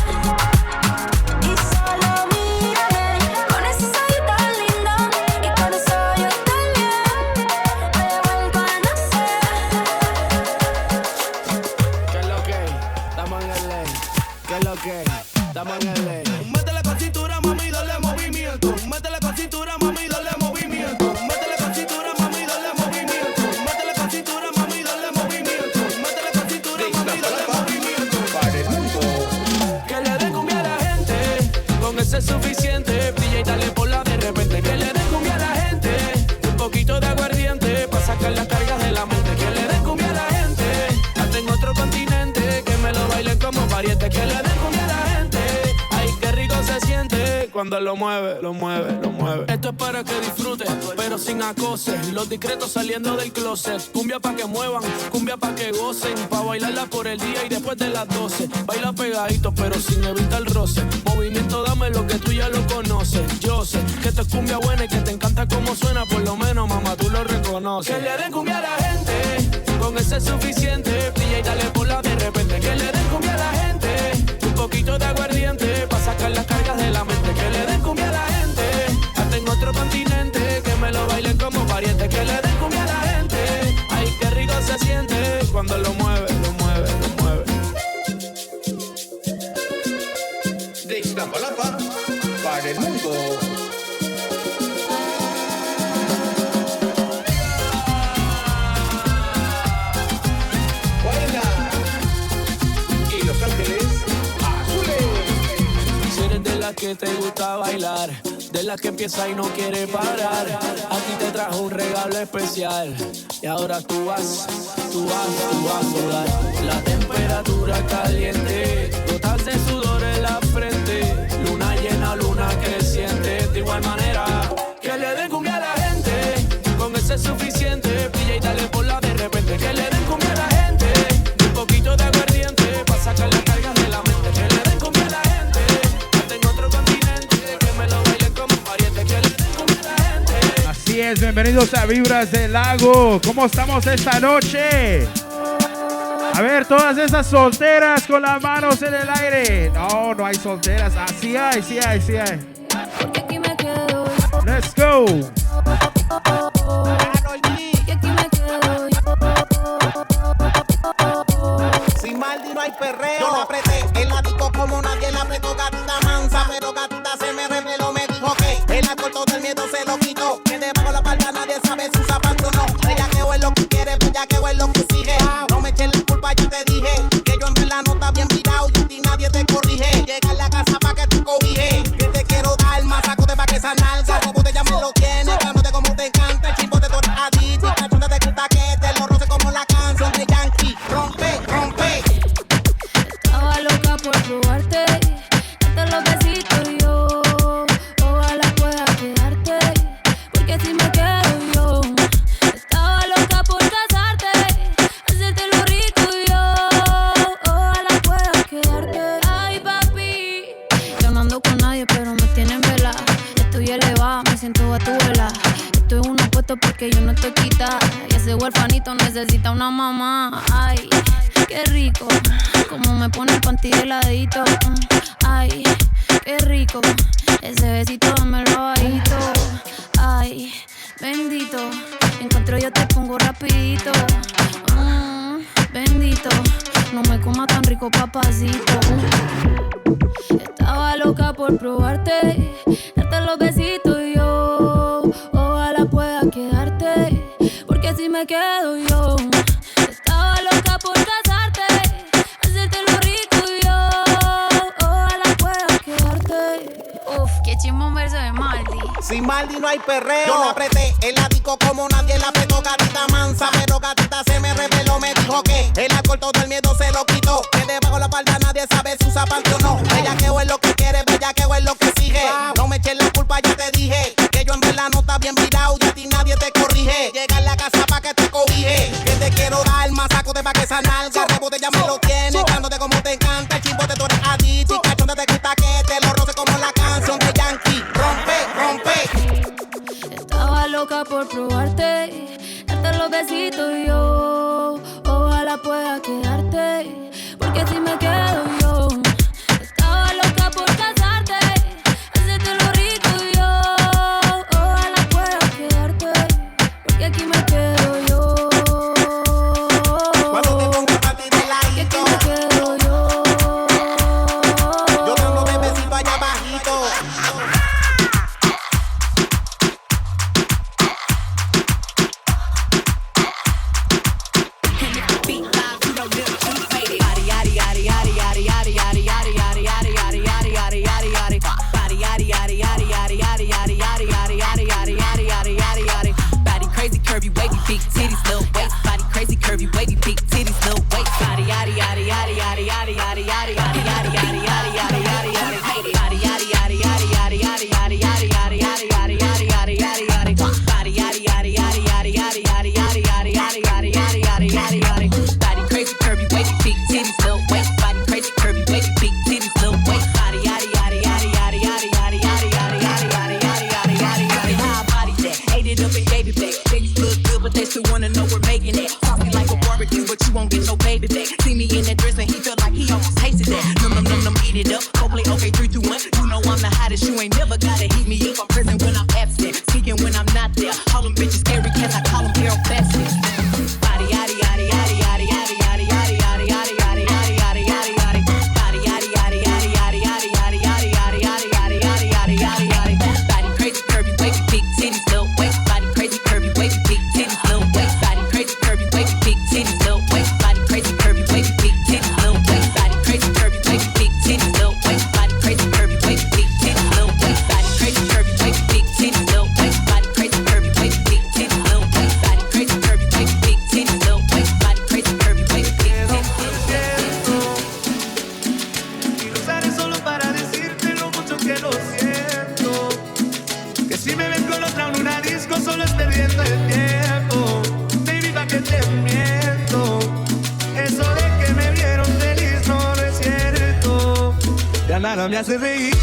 Speaker 5: Y solo mírame con ese sol tan lindo, que con eso yo estoy bien, me vuelvo a nacer.
Speaker 6: ¿Qué es lo que? Estamos en el ley. ¿Qué es lo que? Estamos en el ley.
Speaker 4: Métele con cintura, mami, dale movimiento. Métele con cintura, mami, dale movimiento. Métele con cintura, mami, dale movimiento. Métele con cintura, mami, dale movimiento. Métele con cintura, mami, dale movimiento.
Speaker 6: Que le den cumbia a la gente, con eso es suficiente. Brilla y dale bola de repente. Que le den cumbia a la gente, un poquito de aguardiente para sacar las cargas de la mente. Que le den cumbia a la gente, hasta en otro continente, que me lo bailen como pariente. Que le den cumbia a la gente, ay qué rico se siente cuando lo mueve, lo mueve, lo mueve. Esto es para que disfruten, pero sin acoses. Los discretos saliendo del closet. Cumbia pa' que muevan, cumbia pa' que gocen. Pa' bailarla por el día y después de las 12. Baila pegadito, pero sin evitar el roce. Movimiento, dame lo que tú ya lo conoces. Yo sé que esto es cumbia buena y que te encanta cómo suena. Por lo menos, mamá, tú lo reconoces. Que le den cumbia a la gente, con eso es suficiente. Brilla y dale bola de repente. Que le den cumbia a la gente, un poquito de aguardiente para sacar las cargas de la mente. Que le den cumbia a la gente, hasta en otro continente, que me lo bailen como pariente. Que le den cumbia a la gente, ay qué rico se siente cuando lo mueve, lo mueve, lo mueve.
Speaker 4: De Iztapalapa para el mundo. Y Los Ángeles Azules.
Speaker 6: Si eres de las que te gusta bailar, de las que empieza y no quiere parar, aquí te trajo un regalo especial. Y ahora tú vas a sudar. La temperatura caliente, gotas de sudor en la frente. Luna llena, luna creciente. De igual manera, que le den cumbia a la gente, con eso es suficiente. Brilla y dale bola de repente. Que le den cumbia a la gente, un poquito de aguardiente para sacar las cargas de la mente. Que le den cumbia a la gente, hasta en otro continente, que me lo bailen como pariente. Que le den cumbia a la gente.
Speaker 7: Así es, bienvenidos a Vibras del Lago. ¿Cómo estamos esta noche? A ver, todas esas solteras con las manos en el aire. No, no hay solteras. Así hay, sí hay, sí hay.
Speaker 5: Porque aquí me quedo
Speaker 7: Let's go.
Speaker 5: Y aquí me quedo yo.
Speaker 8: Sin Maldi no hay perreo. Yo la apreté en la disco como nadie la apretó. Gatita mansa, pero gatita se me reveló. Me dijo que el alcohol todo el miedo se lo quitó. Que debajo la palma nadie sabe si usa panto o no. Ella que es lo que quiere, bella que es lo que exige. No me eches la culpa, yo te dije que yo en verdad no está bien virado y a ti nadie te corrige. Llega a la casa pa' que te cobije. Que te quiero dar más saco de pa' que esa nalga. Como te llames lo tienes, cálmate como te encanta. El chimbo de tu adicto, cachonda te gusta que te lo roce como la canción de Yankee. Rompe, rompe.
Speaker 5: Estaba loca por probarte, darte los besitos y yo. Ojalá pueda quedarte, porque así me quedo yo. Estaba loca por casarte, hacerte lo rico y yo. Ojalá pueda quedarte. Ay, papi, yo no ando con nadie, pero me tienen vela. Estoy elevada, me siento a tu vela. Estoy en unos puestos porque yo no estoy quitada. Y ese huerfanito necesita una mamá. Ay, qué rico, como me pone el panty de ladito. Ay, qué rico, ese besito dámelo bajito. Ay, bendito, encuentro yo te pongo rapidito. Bendito, no me coma tan rico papacito. Estaba loca por probarte, darte los besitos y yo. Ojalá pueda quedarte, porque así me quedo yo. Estaba loca por casarte, hacerte lo rico y yo. Ojalá pueda quedarte. Uf, qué chimón verso de Maldi.
Speaker 8: Sin Maldi no hay perreo. Yo la apreté en la disco como nadie la apretó. Gatita mansa, pero gatita se me reveló. Me dijo que el alcohol todo el miedo se lo quitó. Que debajo la palma nadie sabe si usa panty o no. Ella que es lo que quiere, bella que es lo que exige. No me eches la culpa, ya te dije que yo en verdad no está bien virado y a ti nadie te corrige. Llega a la casa pa' que te cobije. Que te quiero dar más saco de pa' que esa nalga. Rebote ya me lo tienes, cándote como te encanta. El chimbote tú eres adicto y cachonda te gusta que te lo roce como la canción de Yankee. Rompe, rompe.
Speaker 5: Estaba loca por probarte, darte los besitos y yo. Ojalá pueda quedarte, porque así me quedo yo. Estaba loca por casarte, hacerte lo rico y yo. Ojalá pueda quedarte, porque aquí me quedo yo.
Speaker 8: Cuando te pongo pa' ti de
Speaker 5: Porque aquí
Speaker 8: ladito,
Speaker 5: me quedo yo.
Speaker 8: yo dando de besito allá abajito.
Speaker 9: Body crazy, curvy, wavy, big titties, little waist. Body crazy, curvy, wavy, big titties, little waist. Body yaddy yaddy yaddy yaddy yaddy yaddy yaddy yaddy yaddy yaddy yaddy yaddy yaddy yaddy. Body yaddy yaddy yaddy yaddy yaddy yaddy yaddy yaddy yaddy yaddy yaddy yaddy yaddy yaddy. Body yaddy yaddy yaddy yaddy yaddy yaddy yaddy yaddy yaddy yaddy yaddy yaddy yaddy. Body crazy, curvy, wavy, big titties, little waist. Body crazy, curvy, wavy, big titties, little waist. Body yaddy yaddy yaddy yaddy yaddy yaddy yaddy yaddy yaddy yaddy yaddy yaddy yaddy. How I body that, ate it up and gave it back. Babies look good, but they still wanna know we're making it. Saucy like a barbecue, but you won't get no baby back. See me in that dress and he felt like he almost tasted that. Num, eat it up. Go play okay, 3, 2, 1. You know I'm the hottest. You ain't never gotta heat me up. I'm present when I'm absent, speaking when I'm not there. Call them bitches scary cats, I call them Carol Baskets. Body yaddy yaddy yaddy yaddy yaddy yaddy yaddy yaddy yaddy yaddy yaddy yaddy yaddy. Body yaddy yaddy yaddy yaddy yaddy yaddy yaddy yaddy yaddy yaddy yaddy yaddy yaddy. Body crazy, curvy, wavy, big titties, little waist. Body crazy, curvy, wavy, big titties, little waist. Body crazy, curvy, wavy, big titties, little waist. Body crazy, curvy, wavy, big titties, little waist. Body crazy, curvy, wavy, big titties, little waist. Body crazy, curvy, wavy, big titties, little waist. Body crazy, curvy, wavy, big titties, little waist. Body crazy, curvy, wavy, big titties, little waist. Body crazy, curvy, wavy, big titties, little waist. Body crazy, curvy, wavy, big titties.
Speaker 6: Y lo usaré solo para decirte lo mucho que lo siento. Que si me ven con otra en una disco solo es perdiendo el tiempo. Baby, pa' que te miento. Eso de que me vieron feliz no es cierto. Ya nada me hace reír.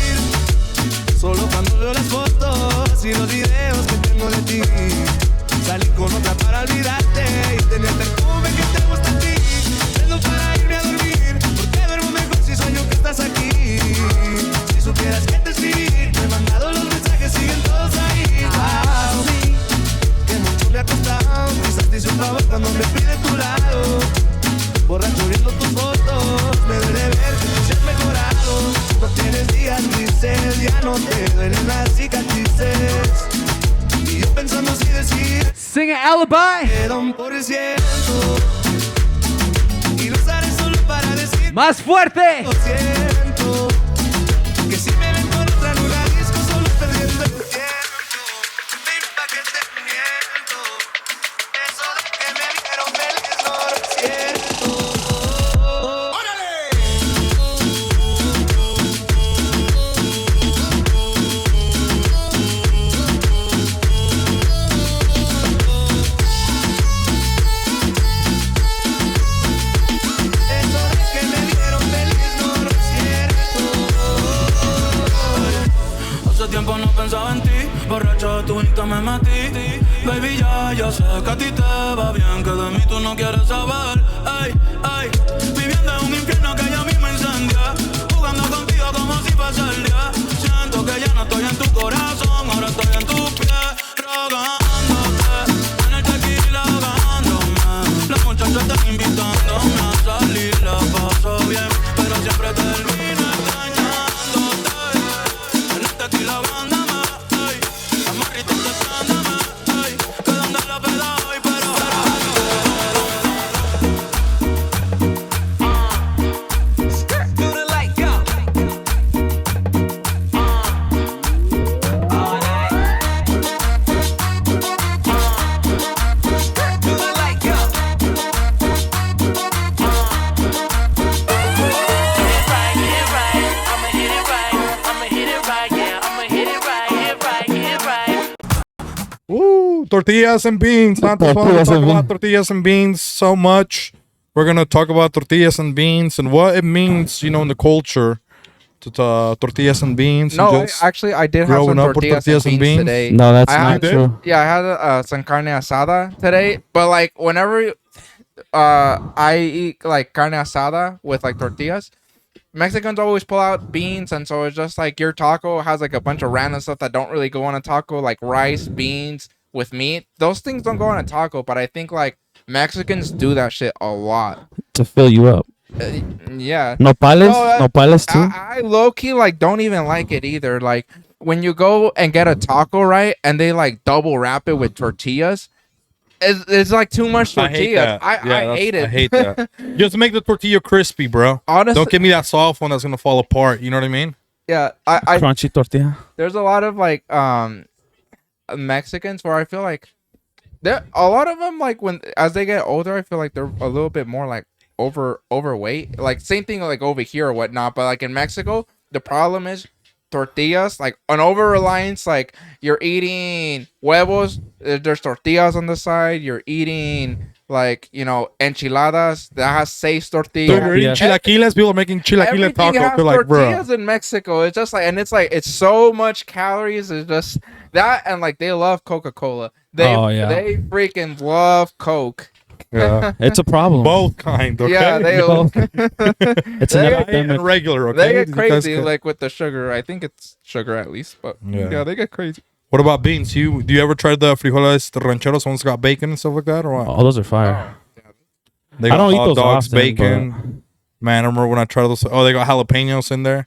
Speaker 6: Solo cuando veo las fotos y los videos que tengo de ti. Salí con otra para olvidarte y tener el perfume que te gusta a ti. Tengo para irme a dormir, porque duermo mejor si sueño que estás aquí. Si supieras que te escribí, me he mandado los mensajes, siguen todos ahí.
Speaker 7: Alibi. Más fuerte.
Speaker 6: Que si me ven con otra en una disco solo perdiendo el tiempo. Ven pa' que te miento. Eso de que me vieron feliz no lo es cierto. ¡Órale! Eso de que me vieron feliz no lo es cierto. Hace tiempo no pensaba en ti, borracho de tu Insta me metí. Baby, ya sé que a ti te va bien, que de mí tú no quieres saber. Ay, ay, viviendo en un infierno que ya mismo incendia, jugando contigo como si fuese el día. Siento que ya no estoy en tu corazón, ahora estoy en tus pies, rogándote, en el tequila ahogándome. Las muchachas están invitándome a salir, la paso bien, pero siempre termino extrañándote. En el tequila ahogándome, ay, amarrito tocándome, ay, que donde la peda hoy, pero do the light go. All night. Do the light go. Hit it right, I'ma hit it right, I'ma hit it right, yeah, I'ma hit it right, hit it right.
Speaker 2: Ooh, tortillas and beans. Not the fun to talk about tortillas and beans so much. We're gonna talk about tortillas and beans and what it means, you know, in the culture to tortillas and beans.
Speaker 3: No,
Speaker 2: and just
Speaker 3: actually, I did have
Speaker 2: growing
Speaker 3: some
Speaker 2: up with
Speaker 3: tortillas and beans today.
Speaker 1: No, that's
Speaker 3: I
Speaker 1: not
Speaker 3: had-
Speaker 1: true.
Speaker 3: Yeah, I had some carne asada today, but like whenever I eat like carne asada with like tortillas, Mexicans always pull out beans, and so it's just like your taco has like a bunch of random stuff that don't really go on a taco, like rice, beans with meat. Those things don't go on a taco, but I think like Mexicans do that shit a lot.
Speaker 1: To fill you up.
Speaker 3: Yeah.
Speaker 1: Nopales?
Speaker 3: No,
Speaker 1: Nopales too?
Speaker 3: I low key like don't even like it either. Like when you go and get a taco, right, and they like double wrap it with tortillas, it's like too much
Speaker 2: I hate
Speaker 3: tortillas.
Speaker 2: that.
Speaker 3: I
Speaker 2: that's-
Speaker 3: hate it.
Speaker 2: I hate that. Just make the tortilla crispy, bro.
Speaker 3: Honestly,
Speaker 2: Don't give me that soft one that's gonna fall apart. You know what I mean?
Speaker 3: yeah, I
Speaker 1: Crunchy tortilla.
Speaker 3: there's a lot of like Mexicans where I feel like there a lot of them like when as they get older, I feel like they're a little bit more like overweight. Like same thing like over here or whatnot, but like in Mexico, the problem is tortillas, like an over reliance, like you're eating huevos, there's tortillas on the side, you're eating like, you know, enchiladas that has 6 tortillas.
Speaker 2: Dude, you're eating
Speaker 1: Yeah.
Speaker 2: chilaquiles. People are making chilaquile
Speaker 3: Everything
Speaker 2: tacos.
Speaker 3: has
Speaker 2: They're like, bro.
Speaker 3: tortillas in Mexico. It's just like, and it's like, it's so much calories. It's just that, and like they love Coca-Cola. They
Speaker 1: Oh, yeah.
Speaker 3: they freaking love Coke.
Speaker 2: Yeah.
Speaker 1: It's a problem.
Speaker 2: Both kind, okay?
Speaker 3: Yeah, they
Speaker 1: Both. It's an
Speaker 3: They-
Speaker 2: Diet
Speaker 1: epidemic.
Speaker 2: and regular, okay?
Speaker 3: they get
Speaker 2: You guys
Speaker 3: crazy
Speaker 2: get-
Speaker 3: like with the sugar. I think it's sugar at least, but
Speaker 2: Yeah.
Speaker 3: yeah, they get crazy.
Speaker 2: What about beans? Do you ever try the frijoles, the rancheros, ones got bacon and stuff like that, or what?
Speaker 1: Oh, those are fire.
Speaker 2: They
Speaker 1: I
Speaker 2: got
Speaker 1: don't eat
Speaker 2: hot
Speaker 1: those
Speaker 2: dogs,
Speaker 1: often,
Speaker 2: bacon. Man, I remember when I tried those. Oh, they got jalapenos in there.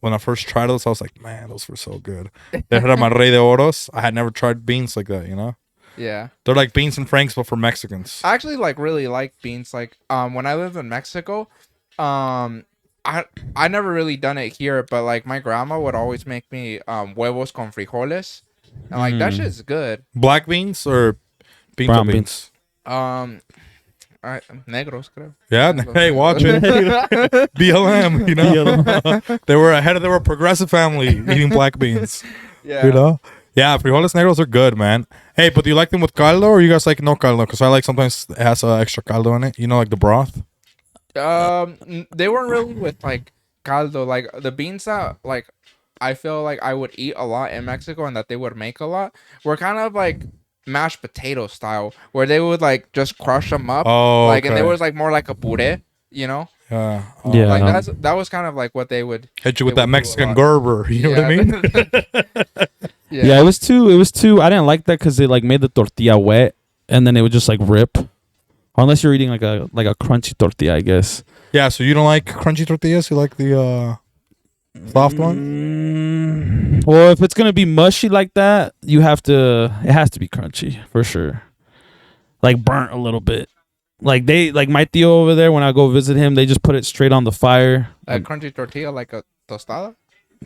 Speaker 2: When I first tried those, I was like, man, those were so good. They had my Rey de Oros. I had never tried beans like that, you know?
Speaker 3: Yeah,
Speaker 2: They're like beans and franks, but for Mexicans.
Speaker 3: I actually like really like beans. Like when I lived in Mexico, I never really done it here, but like my grandma would always make me huevos con frijoles, and like that shit's good.
Speaker 2: Black beans or pinto
Speaker 1: Brown
Speaker 2: beans?
Speaker 3: Negros, creo.
Speaker 2: Yeah, hey, watch it. BLM, you know? They were a progressive family eating black beans.
Speaker 3: Yeah.
Speaker 2: You know? Yeah, frijoles negros are good, man. Hey, but do you like them with caldo or you guys like no caldo? Because I like sometimes it has extra caldo in it. You know, like the broth.
Speaker 3: They weren't really with like caldo. Like the beans that like I feel like I would eat a lot in Mexico and that they would make a lot were kind of like mashed potato style, where they would like just crush them up.
Speaker 2: Oh,
Speaker 3: like and
Speaker 2: okay.
Speaker 3: there was like more like a puree, you know.
Speaker 2: Yeah.
Speaker 1: Yeah.
Speaker 3: Like
Speaker 1: no.
Speaker 3: that was kind of like what they would
Speaker 2: Hit you with
Speaker 3: they
Speaker 2: that
Speaker 3: would do a
Speaker 2: Mexican
Speaker 3: lot.
Speaker 2: Gerber. You know what I mean?
Speaker 1: Yeah, it was too. I didn't like that because it like made the tortilla wet, and then it would just like rip. Unless you're eating like a crunchy tortilla, I guess.
Speaker 2: Yeah, so you don't like crunchy tortillas? You like the soft one?
Speaker 1: Well, if it's gonna be mushy like that, it has to be crunchy for sure. like burnt a little bit. Like my tío over there, when I go visit him, they just put it straight on the fire.
Speaker 3: A crunchy tortilla, like a tostada.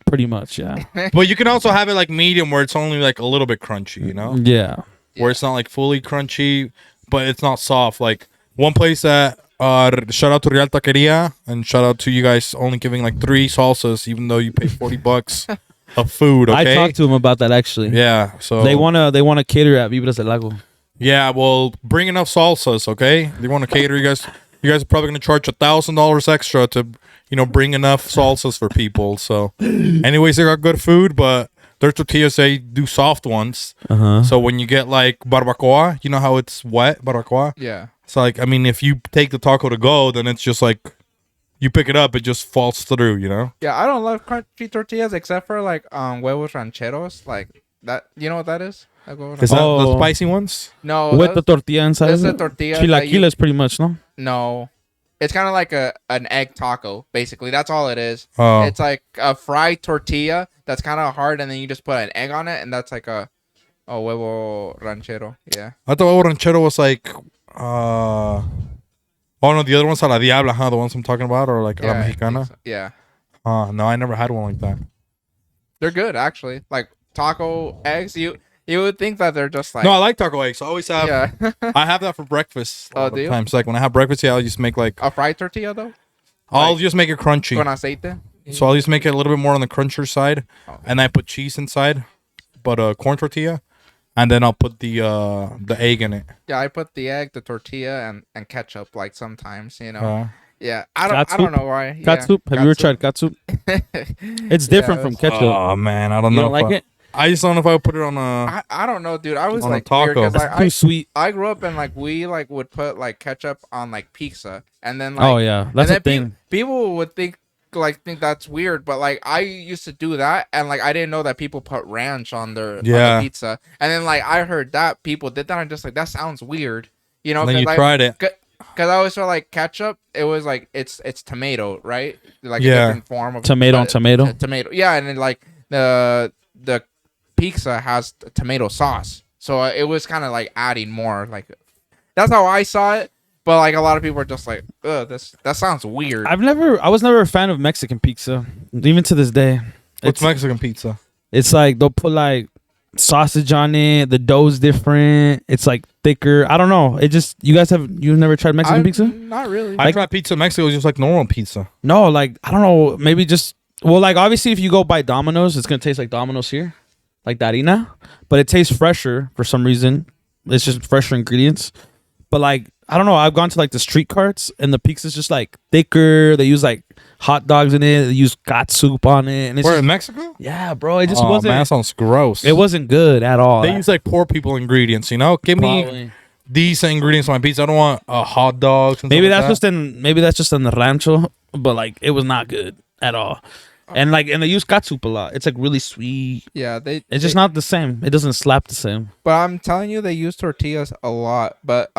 Speaker 1: Pretty much, yeah.
Speaker 2: But you can also have it like medium, where it's only like a little bit crunchy, you know?
Speaker 1: Yeah.
Speaker 2: Where it's not like fully crunchy, but it's not soft. Like one place that shout out to Real Taqueria and shout out to you guys only giving like 3 salsas, even though you pay $40 of food. Okay,
Speaker 1: I talked to him about that actually.
Speaker 2: Yeah, so
Speaker 1: They wanna cater at Vibras Del Lago.
Speaker 2: yeah, well, bring enough salsas, okay? They want to cater you guys. You guys are probably gonna charge $1,000 extra to, bring enough salsas for people. So, anyways, they got good food, but their tortillas, they do soft ones. So when you get like barbacoa, you know how it's wet barbacoa.
Speaker 3: Yeah.
Speaker 2: So like, I mean, if you take the taco to go, then it's just like you pick it up, it just falls through.
Speaker 3: Yeah, I don't love crunchy tortillas except for like huevos rancheros, like that. You know what that is? Like huevos
Speaker 2: Is that the
Speaker 1: Oh.
Speaker 2: spicy ones?
Speaker 3: No,
Speaker 1: With the tortilla inside.
Speaker 3: that's
Speaker 1: of
Speaker 3: a
Speaker 1: it?
Speaker 3: tortilla that you-
Speaker 1: Chilaquiles, pretty much, no?
Speaker 3: No, it's kind of like an egg taco. Basically, that's all it is.
Speaker 2: Oh.
Speaker 3: It's like a fried tortilla that's kind of hard, and then you just put an egg on it, and that's like a huevo ranchero. Yeah.
Speaker 2: I thought huevo ranchero was like, oh no, the other one's a la diabla, huh? The ones I'm talking about, or like a la
Speaker 3: Yeah, I
Speaker 2: mexicana.
Speaker 3: think so. Yeah,
Speaker 2: No, I never had one like that.
Speaker 3: they're good actually. Like taco eggs, you would think that they're just like
Speaker 2: No, I like taco eggs. I always have.
Speaker 3: yeah.
Speaker 2: I have that for breakfast.
Speaker 3: Oh,
Speaker 2: All
Speaker 3: do
Speaker 2: the
Speaker 3: you?
Speaker 2: times. Like when I have breakfast, yeah, I'll just make like
Speaker 3: A fried tortilla though,
Speaker 2: I'll
Speaker 3: like-
Speaker 2: just make it crunchy.
Speaker 3: con aceite.
Speaker 2: So I'll just make it a little bit more on the cruncher side,
Speaker 3: Oh.
Speaker 2: and I put cheese inside, but corn tortilla, and then I'll put the egg in it.
Speaker 3: Yeah, I put the egg, the tortilla, and ketchup. Like sometimes,
Speaker 2: Uh,
Speaker 3: Yeah, I don't
Speaker 1: Katsup?
Speaker 3: know why. Yeah,
Speaker 1: Katsup. Have you ever tried katsup? It's different from ketchup.
Speaker 2: oh man, I don't
Speaker 1: You
Speaker 2: know.
Speaker 1: don't like
Speaker 2: if
Speaker 1: it?
Speaker 2: I just don't know if I would put it on a.
Speaker 3: I don't know, dude. I was
Speaker 2: On a
Speaker 3: like weird
Speaker 2: taco.
Speaker 3: 'cause,
Speaker 1: It's
Speaker 3: like,
Speaker 1: too sweet.
Speaker 3: I grew up and like we like would put like ketchup on like pizza, and then like
Speaker 1: Oh yeah, that's
Speaker 3: and
Speaker 1: a
Speaker 3: then
Speaker 1: thing.
Speaker 3: people would think that's weird, but like I used to do that, and like I didn't know that people put ranch on their
Speaker 2: Yeah.
Speaker 3: pizza, and then like I heard that people did that, and I'm just like that sounds weird, you know?
Speaker 2: And then you
Speaker 3: 'cause I-
Speaker 2: tried it.
Speaker 3: Cause I always felt like ketchup, it was like it's tomato, right? Like
Speaker 2: Yeah.
Speaker 3: a different form of
Speaker 1: Tomato and
Speaker 3: but-
Speaker 1: tomato?
Speaker 3: tomato. Yeah, and then like the pizza has tomato sauce, so it was kind of like adding more. Like that's how I saw it. But like a lot of people are just like, ugh, that sounds weird.
Speaker 1: I was never a fan of Mexican pizza, even to this day.
Speaker 2: What's
Speaker 1: It's,
Speaker 2: Mexican pizza?
Speaker 1: it's like they'll put like sausage on it. The dough's different. It's like thicker. I don't know. You've never tried Mexican pizza?
Speaker 3: Not really.
Speaker 2: I tried pizza in Mexico. It's just like normal pizza.
Speaker 1: No, like I don't know. Maybe just like obviously if you go buy Domino's, it's gonna taste like Domino's here, like the harina, but it tastes fresher for some reason. It's just fresher ingredients. But like I don't know. I've gone to like the street carts and the pizza's just like thicker. They use like hot dogs in it. They use got soup on it. And it's
Speaker 2: Where
Speaker 1: just,
Speaker 2: in Mexico?
Speaker 1: yeah, bro. It just
Speaker 2: Oh
Speaker 1: wasn't.
Speaker 2: man, that sounds gross.
Speaker 1: It wasn't good at all.
Speaker 2: They use like poor people ingredients. Give me
Speaker 1: Probably.
Speaker 2: decent ingredients on my pizza. I don't want hot dogs. And
Speaker 1: Maybe
Speaker 2: stuff
Speaker 1: that's
Speaker 2: like
Speaker 1: just in the rancho, but like it was not good at all. And they use katsup a lot. It's like really sweet.
Speaker 3: Yeah,
Speaker 1: It's just not the same. It doesn't slap the same.
Speaker 3: But I'm telling you, they use tortillas a lot. But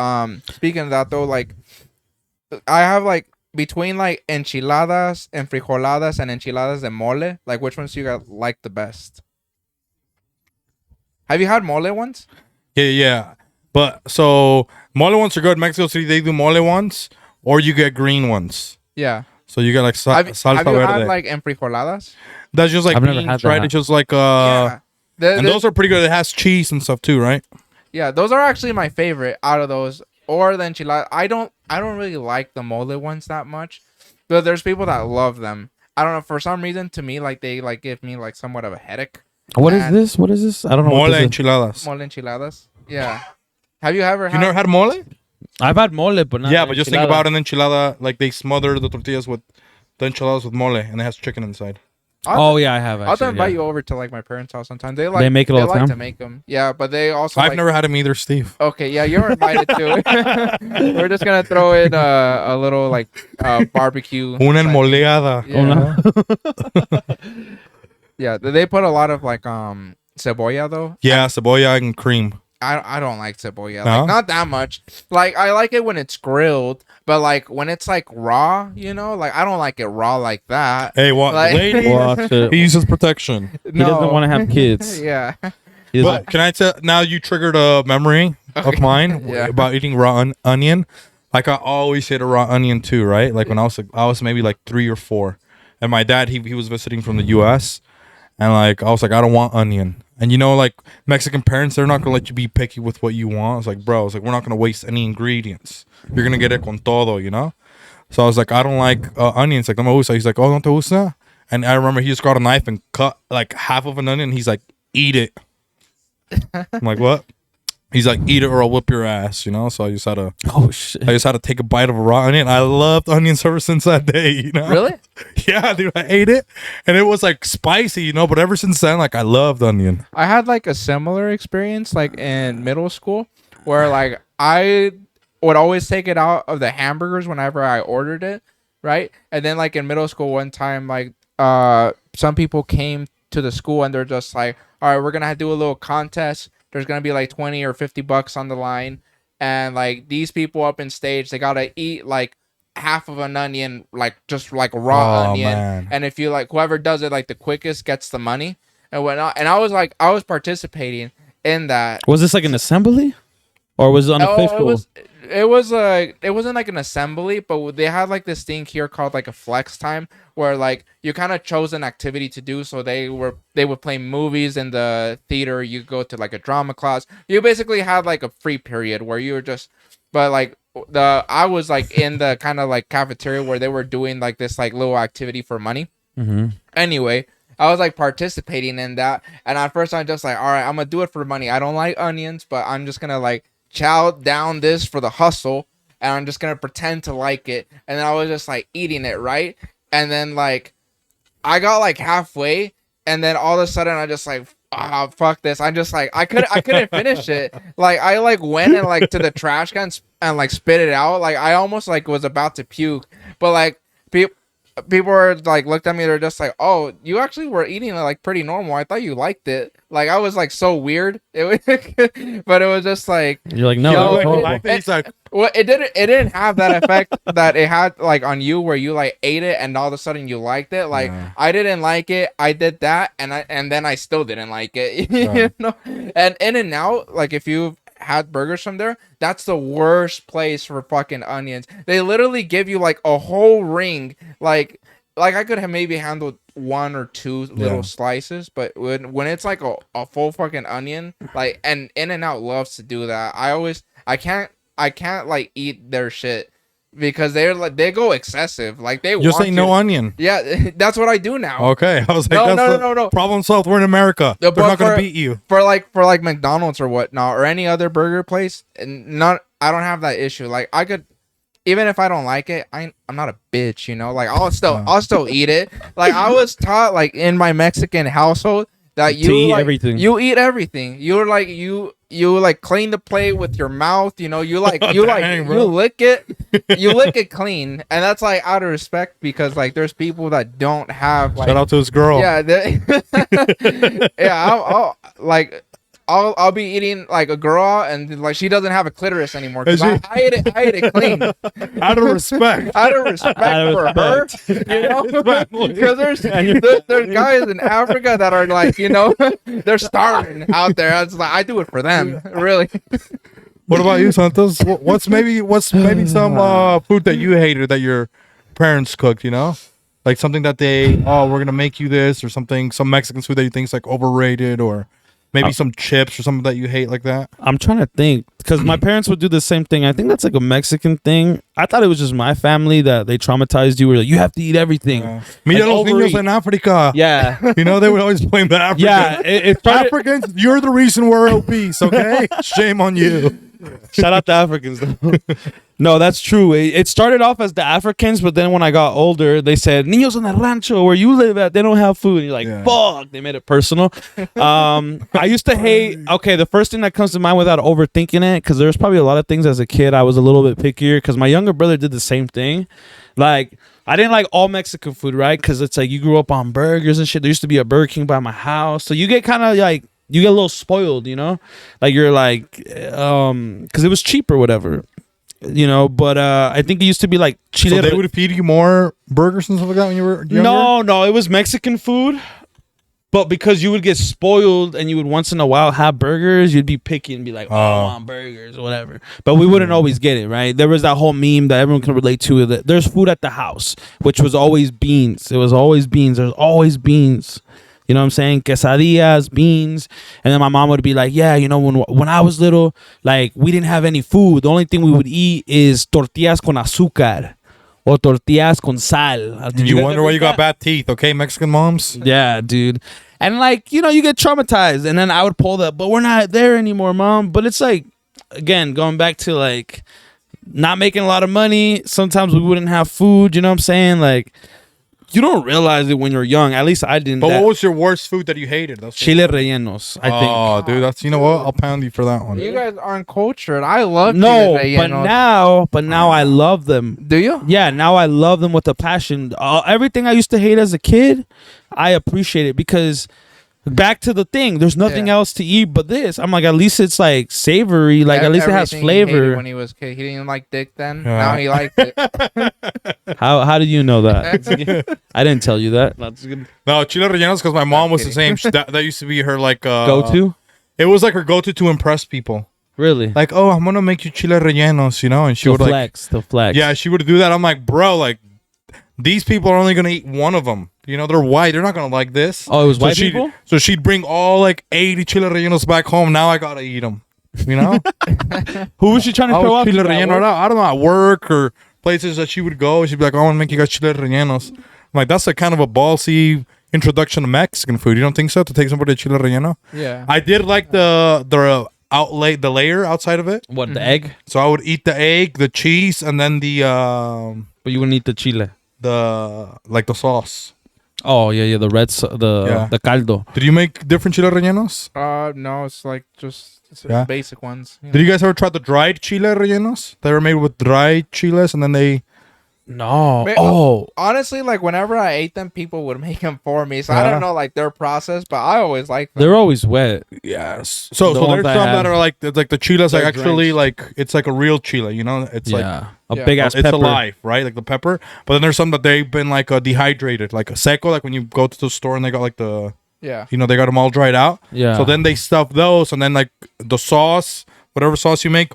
Speaker 3: speaking of that though, like I have like between like enchiladas and frijoladas and enchiladas de mole, like which ones do you guys like the best? Have you had mole ones?
Speaker 2: Yeah. But so mole ones are good. Mexico City, they do mole ones, or you get green ones.
Speaker 3: Yeah.
Speaker 2: So you get like salsa
Speaker 3: have you
Speaker 2: verde.
Speaker 3: had like enfrijoladas?
Speaker 2: That's just like
Speaker 1: I've never
Speaker 2: beans,
Speaker 1: had
Speaker 2: right?
Speaker 1: that.
Speaker 2: It's just like
Speaker 3: Yeah.
Speaker 2: and those are pretty good. It has cheese and stuff too, right?
Speaker 3: Yeah, those are actually my favorite out of those. Or the enchilada. I don't really like the mole ones that much. But there's people that love them. I don't know, for some reason to me like they like give me like somewhat of a headache.
Speaker 1: What is
Speaker 3: And-
Speaker 1: this? What is this? I don't know.
Speaker 2: Mole
Speaker 1: what this is.
Speaker 2: enchiladas.
Speaker 3: Mole enchiladas. Yeah. Have you ever
Speaker 2: You
Speaker 3: had
Speaker 2: never had mole?
Speaker 1: I've had mole, but not
Speaker 2: Yeah, but just think
Speaker 1: enchilada.
Speaker 2: about an enchilada. Like they smother the tortillas with the enchiladas with mole, and it has chicken inside.
Speaker 1: Oh yeah, I have.
Speaker 3: I'll have to
Speaker 1: Actually,
Speaker 3: invite
Speaker 1: yeah.
Speaker 3: you over to like my parents' house sometime. They like
Speaker 1: They make it all
Speaker 3: they
Speaker 1: the
Speaker 3: like
Speaker 1: time?
Speaker 3: to make them. Yeah, but they also
Speaker 2: I've
Speaker 3: like,
Speaker 2: never had them either, Steve.
Speaker 3: Okay, yeah, you're invited to. We're just gonna throw in a little like barbecue.
Speaker 2: Una
Speaker 3: like-
Speaker 2: enmoleada.
Speaker 3: Yeah. Yeah, they put a lot of like cebolla though.
Speaker 2: Yeah, cebolla and cream.
Speaker 3: I don't like cebolla.
Speaker 2: No?
Speaker 3: Like not that much. Like I like it when it's grilled, but like when it's like raw, like I don't like it raw like that.
Speaker 2: Hey, what,
Speaker 3: Like-
Speaker 2: lady?
Speaker 1: Watch it.
Speaker 2: He uses protection.
Speaker 1: He doesn't want to have kids.
Speaker 3: Yeah.
Speaker 1: He
Speaker 2: But
Speaker 1: doesn't-
Speaker 2: can I tell? Now you triggered a memory of mine
Speaker 3: Yeah.
Speaker 2: about eating raw onion. Like I always ate a raw onion too, right? Like when I was maybe like 3 or 4, and my dad he was visiting from the U.S. and like I was like I don't want onion, and like Mexican parents, they're not gonna let you be picky with what you want. It's like, bro, it's like we're not gonna waste any ingredients. You're gonna get it con todo. So I was like, I don't like onions. Like, no me gusta. He's like, oh, no te gusta? And I remember he just got a knife and cut like half of an onion. And he's like, eat it. I'm like, what? He's like, eat it or I'll whip your ass. So I just had to.
Speaker 1: Oh shit.
Speaker 2: I just had to take a bite of a raw onion. I loved onions ever since that day.
Speaker 3: Really?
Speaker 2: Yeah, dude. I ate it, and it was like spicy. But ever since then, like I loved onion.
Speaker 3: I had like a similar experience like in middle school where like I would always take it out of the hamburgers whenever I ordered it, right? And then like in middle school one time, like some people came to the school and they're just like, all right, we're gonna do a little contest. There's gonna be like 20 or 50 bucks on the line, and like these people up in stage, they gotta eat like half of an onion, like just like raw onion.
Speaker 2: Man.
Speaker 3: And if you like whoever does it like the quickest gets the money and whatnot. And I was participating in that.
Speaker 1: Was this like an assembly, or was it unofficial?
Speaker 3: It wasn't like an assembly, but they had like this thing here called like a flex time where like you kind of chose an activity to do. So they would play movies in the theater. You go to like a drama class. You basically had like a free period where you were just, but like I was like in the kind of like cafeteria where they were doing like this like little activity for money.
Speaker 1: Mm-hmm.
Speaker 3: Anyway, I was like participating in that, and at first I'm just like, all right, I'm gonna do it for money. I don't like onions, but I'm just gonna like chow down this for the hustle, and I'm just gonna pretend to like it. And then I was just like eating it, right? And then like I got like halfway, and then all of a sudden I just like, fuck this. I just like I couldn't finish it. Like I like went and like to the trash can and like spit it out. Like I almost like was about to puke, but like people were like looked at me. They're just like, "Oh, you actually were eating it like pretty normal. I thought you liked it." Like I was like so weird. It was, but it was just like
Speaker 1: You're like, no,
Speaker 3: yo,
Speaker 1: that's horrible.
Speaker 2: He's like,
Speaker 3: well, it didn't have that effect that it had like on you, where you like ate it and all of a sudden you liked it. Like I didn't like it. I did that, and then I still didn't like it. You know. And In-N-Out, like if you had burgers from there, that's the worst place for fucking onions. They literally give you like a whole ring. Like I could have maybe handled 1 or 2 little slices, but when it's like a full fucking onion, like, and In-N-Out loves to do that. I can't like eat their shit because they go excessive. Like they
Speaker 2: just
Speaker 3: want
Speaker 2: say no onion.
Speaker 3: Yeah, that's what I do now.
Speaker 2: Okay, I was like, no. Problem solved. We're in America. They're not gonna beat you
Speaker 3: for like McDonald's or whatnot or any other burger place. And I don't have that issue. Like I could, even if I don't like it, I'm not a bitch, Like I'll still eat it. Like I was taught like in my Mexican household that you
Speaker 1: eat
Speaker 3: like,
Speaker 1: everything.
Speaker 3: You eat everything. You're like you like clean the plate with your mouth. You like you lick it. You lick it clean, and that's like out of respect because like there's people that don't have. Like,
Speaker 2: shout out to his girl.
Speaker 3: Yeah, yeah. I'll be eating like a girl and like she doesn't have a clitoris anymore because I ate it clean.
Speaker 2: Out of respect.
Speaker 3: Out of respect for her, because there's guys in Africa that are like, they're starving out there. It's like I do it for them, really.
Speaker 2: What about you, Santos? What's maybe some food that you hated that your parents cooked? Like something that we're gonna make you this, or something, some Mexican food that you think is like overrated, or maybe some chips or something that you hate like that.
Speaker 1: I'm trying to think because my parents would do the same thing. I think that's like a Mexican thing. I thought it was just my family that they traumatized you. Where like, you have to eat everything.
Speaker 2: Mira los niños en Africa.
Speaker 1: Yeah,
Speaker 2: they would always blame the Africans.
Speaker 1: Yeah, it started...
Speaker 2: Africans, you're the reason we're obese. Okay, shame on you.
Speaker 1: Shout out to Africans though. No, that's true. It started off as the Africans, but then when I got older, they said, Niños en el rancho, where you live at, they don't have food. And you're like, fuck. They made it personal. I used to hate, the first thing that comes to mind without overthinking it, because there's probably a lot of things as a kid I was a little bit pickier, because my younger brother did the same thing. Like, I didn't like all Mexican food, right? Because it's like you grew up on burgers and shit. There used to be a Burger King by my house. So you get kind of like, you get a little spoiled, like you're like, because it was cheap or whatever, but I think it used to be like chile.
Speaker 2: So they would feed you more burgers and stuff like that when you were younger?
Speaker 1: No, it was Mexican food. But because you would get spoiled and you would once in a while have burgers, you'd be picky and be like, I want burgers or whatever. But we wouldn't always get it, right? There was that whole meme that everyone can relate to. That there's food at the house, which was always beans. It was always beans. There's always beans. You know what I'm saying? Quesadillas, beans. And then my mom would be like, yeah, you know, when I was little, like, we didn't have any food. The only thing we would eat is tortillas con azúcar or tortillas con sal. Did
Speaker 2: You
Speaker 1: guys
Speaker 2: wonder
Speaker 1: ever
Speaker 2: why
Speaker 1: eat
Speaker 2: you got
Speaker 1: that?
Speaker 2: bad teeth, okay, Mexican moms?
Speaker 1: Yeah, dude. And like, you know, you get traumatized. And then I would pull that, but we're not there anymore, Mom. But it's like, again, going back to like not making a lot of money. Sometimes we wouldn't have food. You know what I'm saying? Like, you don't realize it when you're young. At least I didn't.
Speaker 2: But what was your worst food that you hated? That's
Speaker 1: Chile rellenos, I think.
Speaker 2: Oh, dude, that's, you know what? I'll pound you for that one.
Speaker 3: You guys aren't cultured. I love
Speaker 1: No,
Speaker 3: chile
Speaker 1: but
Speaker 3: rellenos.
Speaker 1: now I love them.
Speaker 3: Do you?
Speaker 1: Yeah, now I love them with a passion. Everything I used to hate as a kid, I appreciate it because back to the thing, there's nothing else to eat but this. I'm like, at least it's like savory, like at least it has
Speaker 3: Everything he hated
Speaker 1: flavor.
Speaker 3: when he was a kid, he didn't like dick then.
Speaker 2: Yeah.
Speaker 3: Now he likes it.
Speaker 1: How did you know that? I didn't tell you that. That's good.
Speaker 2: No, chile rellenos because my mom was the same. That used to be her like
Speaker 1: Go to?
Speaker 2: It was like her go-to to impress people.
Speaker 1: Really?
Speaker 2: Like, oh, I'm gonna make you chile rellenos, you know, and she
Speaker 1: The
Speaker 2: would like,
Speaker 1: flex, the flex.
Speaker 2: yeah, she would do that. I'm like, bro, like, these people are only gonna eat one of them. You know, they're white. They're not gonna like this.
Speaker 1: Oh, it was white
Speaker 2: she'd-
Speaker 1: people?
Speaker 2: So she'd bring all like 80 chile rellenos back home. Now I gotta eat them. You know,
Speaker 1: Who was she trying to
Speaker 2: I
Speaker 1: show
Speaker 2: was
Speaker 1: off?
Speaker 2: chile
Speaker 1: to at
Speaker 2: relleno.
Speaker 1: work?
Speaker 2: I don't know, at work or places that she would go. She'd be like, I want to make you guys chile rellenos. I'm like, that's a kind of a ballsy introduction to Mexican food. You don't think so? To take somebody to chile relleno?
Speaker 3: Yeah.
Speaker 2: I did like the layer outside of it.
Speaker 1: What, the egg?
Speaker 2: So I would eat the egg, the cheese, and then the
Speaker 1: But you wouldn't eat the chile.
Speaker 2: like the sauce.
Speaker 1: Oh, yeah, the red, the caldo.
Speaker 2: Did you make different chile rellenos?
Speaker 3: No, it's like just
Speaker 2: Yeah.
Speaker 3: basic ones.
Speaker 2: Did you guys ever try the dried chile rellenos? They were made with dried chiles, and then they.
Speaker 1: No.
Speaker 3: Ma-
Speaker 1: Oh.
Speaker 3: Honestly, like whenever I ate them, people would make them for me. So I
Speaker 2: Yeah.
Speaker 3: don't know like their process, but I always like them.
Speaker 1: They're always wet.
Speaker 2: Yes. So
Speaker 1: The
Speaker 2: there's
Speaker 1: ones
Speaker 2: some
Speaker 1: I
Speaker 2: that
Speaker 1: had-
Speaker 2: are like the chiles like
Speaker 1: They're
Speaker 2: actually
Speaker 1: drenched.
Speaker 2: like it's like a real chile. You know, it's like
Speaker 1: Yeah. A
Speaker 3: Yeah.
Speaker 1: big ass
Speaker 2: it's
Speaker 1: pepper.
Speaker 2: alive, right? Like the pepper. But then there's some that they've been like dehydrated, like a seco. Like when you go to the store and they got like the,
Speaker 3: Yeah.
Speaker 2: you know, they got them all dried out.
Speaker 1: Yeah.
Speaker 2: So then they stuff those, and then like the sauce, whatever sauce you make,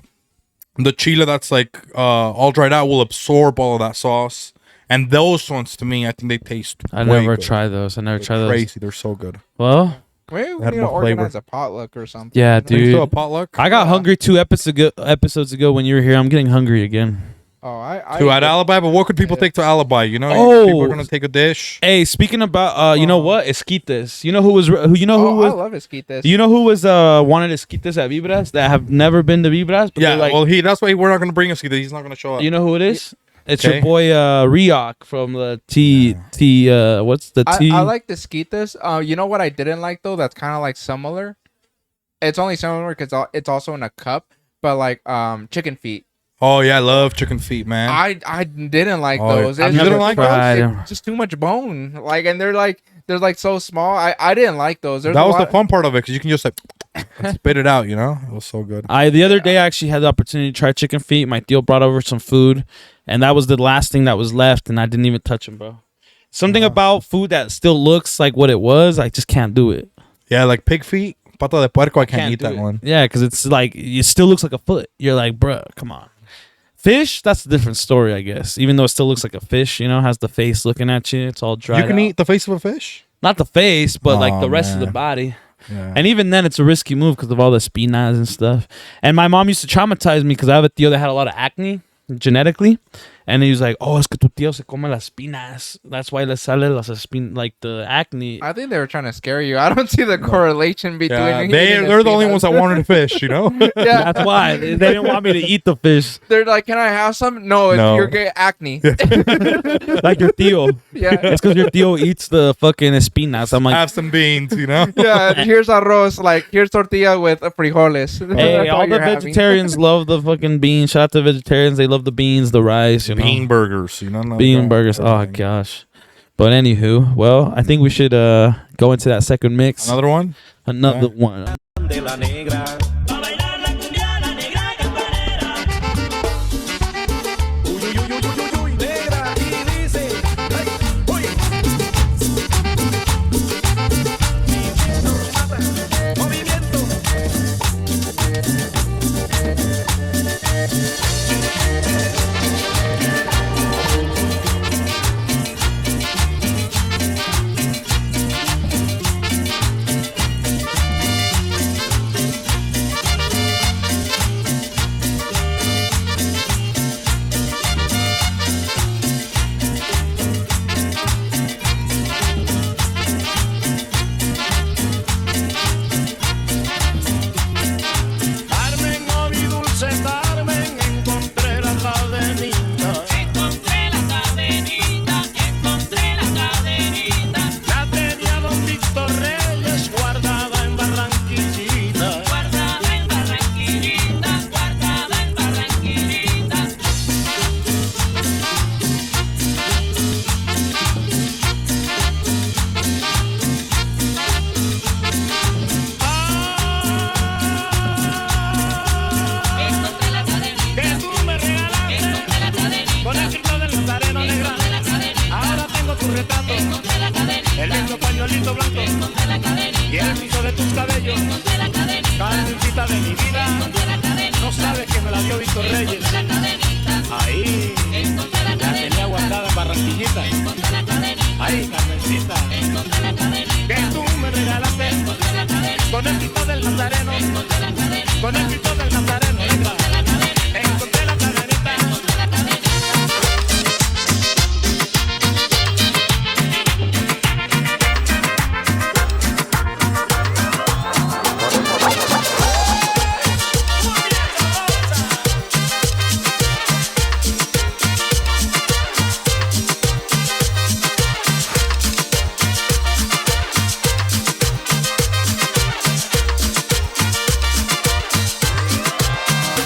Speaker 2: the chile that's like all dried out will absorb all of that sauce. And those ones, to me, I think they taste.
Speaker 1: I
Speaker 2: way
Speaker 1: never
Speaker 2: good.
Speaker 1: tried those. I never
Speaker 2: They're
Speaker 1: tried those.
Speaker 2: crazy. They're so good.
Speaker 1: Well,
Speaker 3: Maybe we
Speaker 2: Had
Speaker 3: need to
Speaker 2: more flavor.
Speaker 3: organize a potluck or something.
Speaker 1: yeah,
Speaker 2: Are you still a
Speaker 1: dude.
Speaker 2: potluck?
Speaker 1: I got hungry 2 episodes ago when you were here. I'm getting hungry again.
Speaker 3: Oh, I
Speaker 2: To at Alibi, but what could people take to Alibi? You know,
Speaker 1: Oh.
Speaker 2: people are gonna take a dish.
Speaker 1: Hey, speaking about, you know what? Esquites. You know who was? Who? You know who
Speaker 3: Oh, I
Speaker 1: was?
Speaker 3: love esquites.
Speaker 1: You know who was wanted esquites at Vibras that have never been to Vibras? But
Speaker 2: Yeah,
Speaker 1: they're like,
Speaker 2: well, that's why we're not gonna bring us either. He's not gonna show up.
Speaker 1: you know who it is? It's
Speaker 2: Okay.
Speaker 1: your boy Riok from the what's the T?
Speaker 3: I like the esquites. You know what I didn't like though? That's kind of like similar. It's only similar because it's also in a cup, but like chicken feet.
Speaker 2: Oh yeah, I love chicken feet, man.
Speaker 3: I didn't like
Speaker 2: Oh,
Speaker 3: those.
Speaker 2: I've
Speaker 3: It's
Speaker 2: never
Speaker 3: just
Speaker 2: liked
Speaker 3: too much-
Speaker 1: those.
Speaker 3: it's just too much bone. Like, and they're like so small. I didn't like those. There's
Speaker 2: that
Speaker 3: a
Speaker 2: was the
Speaker 3: lot-
Speaker 2: fun part of it because you can just like spit it out. You know, it was so good.
Speaker 1: The other day I actually had the opportunity to try chicken feet. My tío brought over some food, and that was the last thing that was left, and I didn't even touch them, bro. Something about food that still looks like what it was, I just can't do it.
Speaker 2: Yeah, like pig feet, pata de puerco. I can't eat
Speaker 1: do
Speaker 2: that
Speaker 1: it.
Speaker 2: one.
Speaker 1: Yeah, because it's like it still looks like a foot. You're like, bro, come on. Fish, that's a different story, I guess. Even though it still looks like a fish, you know, has the face looking at you. It's all dry.
Speaker 2: You can eat the face of a fish.
Speaker 1: not the face, but like
Speaker 2: Oh,
Speaker 1: the rest of the
Speaker 2: man.
Speaker 1: body.
Speaker 2: Yeah.
Speaker 1: And even then, it's a risky move because of all the espinas and stuff. And my mom used to traumatize me because I have a tío that had a lot of acne genetically. And he was like, oh, es que tu tío se come las espinas. That's why le sale las espinas, like the acne.
Speaker 3: I think they were trying to scare you. I don't see the correlation between.
Speaker 2: Yeah,
Speaker 3: eating
Speaker 2: they're the only
Speaker 3: espinas.
Speaker 2: ones that wanted to fish. You know.
Speaker 3: Yeah,
Speaker 1: That's why. They didn't want me to eat the fish.
Speaker 3: they're like, "Can I have some?" No,
Speaker 2: No.
Speaker 3: you're getting acne.
Speaker 1: Like your tío.
Speaker 3: Yeah,
Speaker 1: It's because your tío eats the fucking espinas. I'm like,
Speaker 2: Have some beans. You know.
Speaker 3: yeah. Here's arroz. Like here's tortilla with frijoles.
Speaker 1: hey,
Speaker 3: That's
Speaker 1: all the
Speaker 3: you're having.
Speaker 1: vegetarians love the fucking beans. Shout out to vegetarians. They love the beans, the rice, you know.
Speaker 2: Bean burgers. You know.
Speaker 1: Bean burgers. Oh gosh. But anywho, well, I think we should go into that second mix.
Speaker 2: Another one.
Speaker 1: Another one.
Speaker 6: De la negra. Pa' bailar la cumbia, la negra campanera. Uy, uy, uy, uy, uy, uy, negra. Y dice, hey, uy. tu retrato, el lindo pañuelito blanco y el piso de tus cabellos. Carmencita de mi vida, no sabes que me la dio Víctor Reyes. Ahí, la tenía guardada en Barranquillita. Ahí, Carmencita, que tú me regalaste con el pito del Nazareno, con el pito del Nazareno, negra. Encontré la cadenita.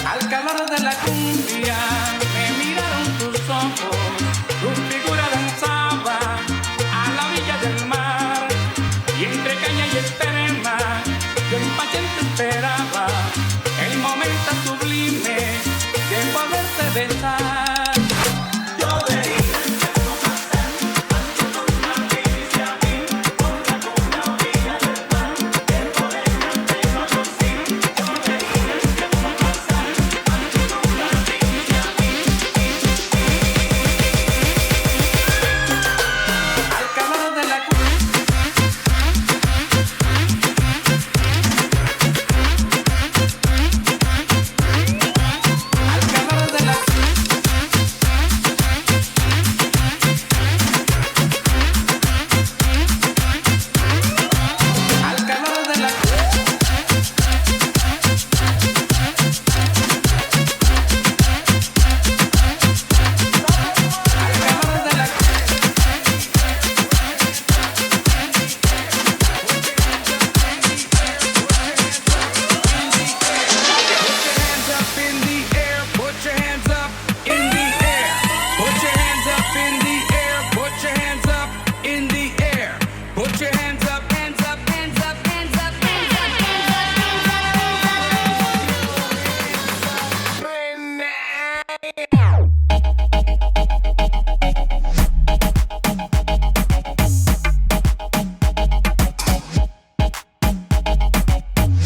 Speaker 6: Al calor de la cumbia me miraron tus ojos, tu figura danzaba a la orilla del mar y entre caña y esperma yo impaciente esperaba el momento sublime de poderte besar. Yo veía que tu pasar haciendo una vicia a mí por la orilla del mar, que por ella te conocí. Yo veía que tu pasar haciendo una vicia a mí. Al calor de la al calor de la al calor de la al calor de la Put your hands up in the air. Put your hands up in the air. Put your hands up in the air. Put your hands up, hands up, hands up, hands up, hands up,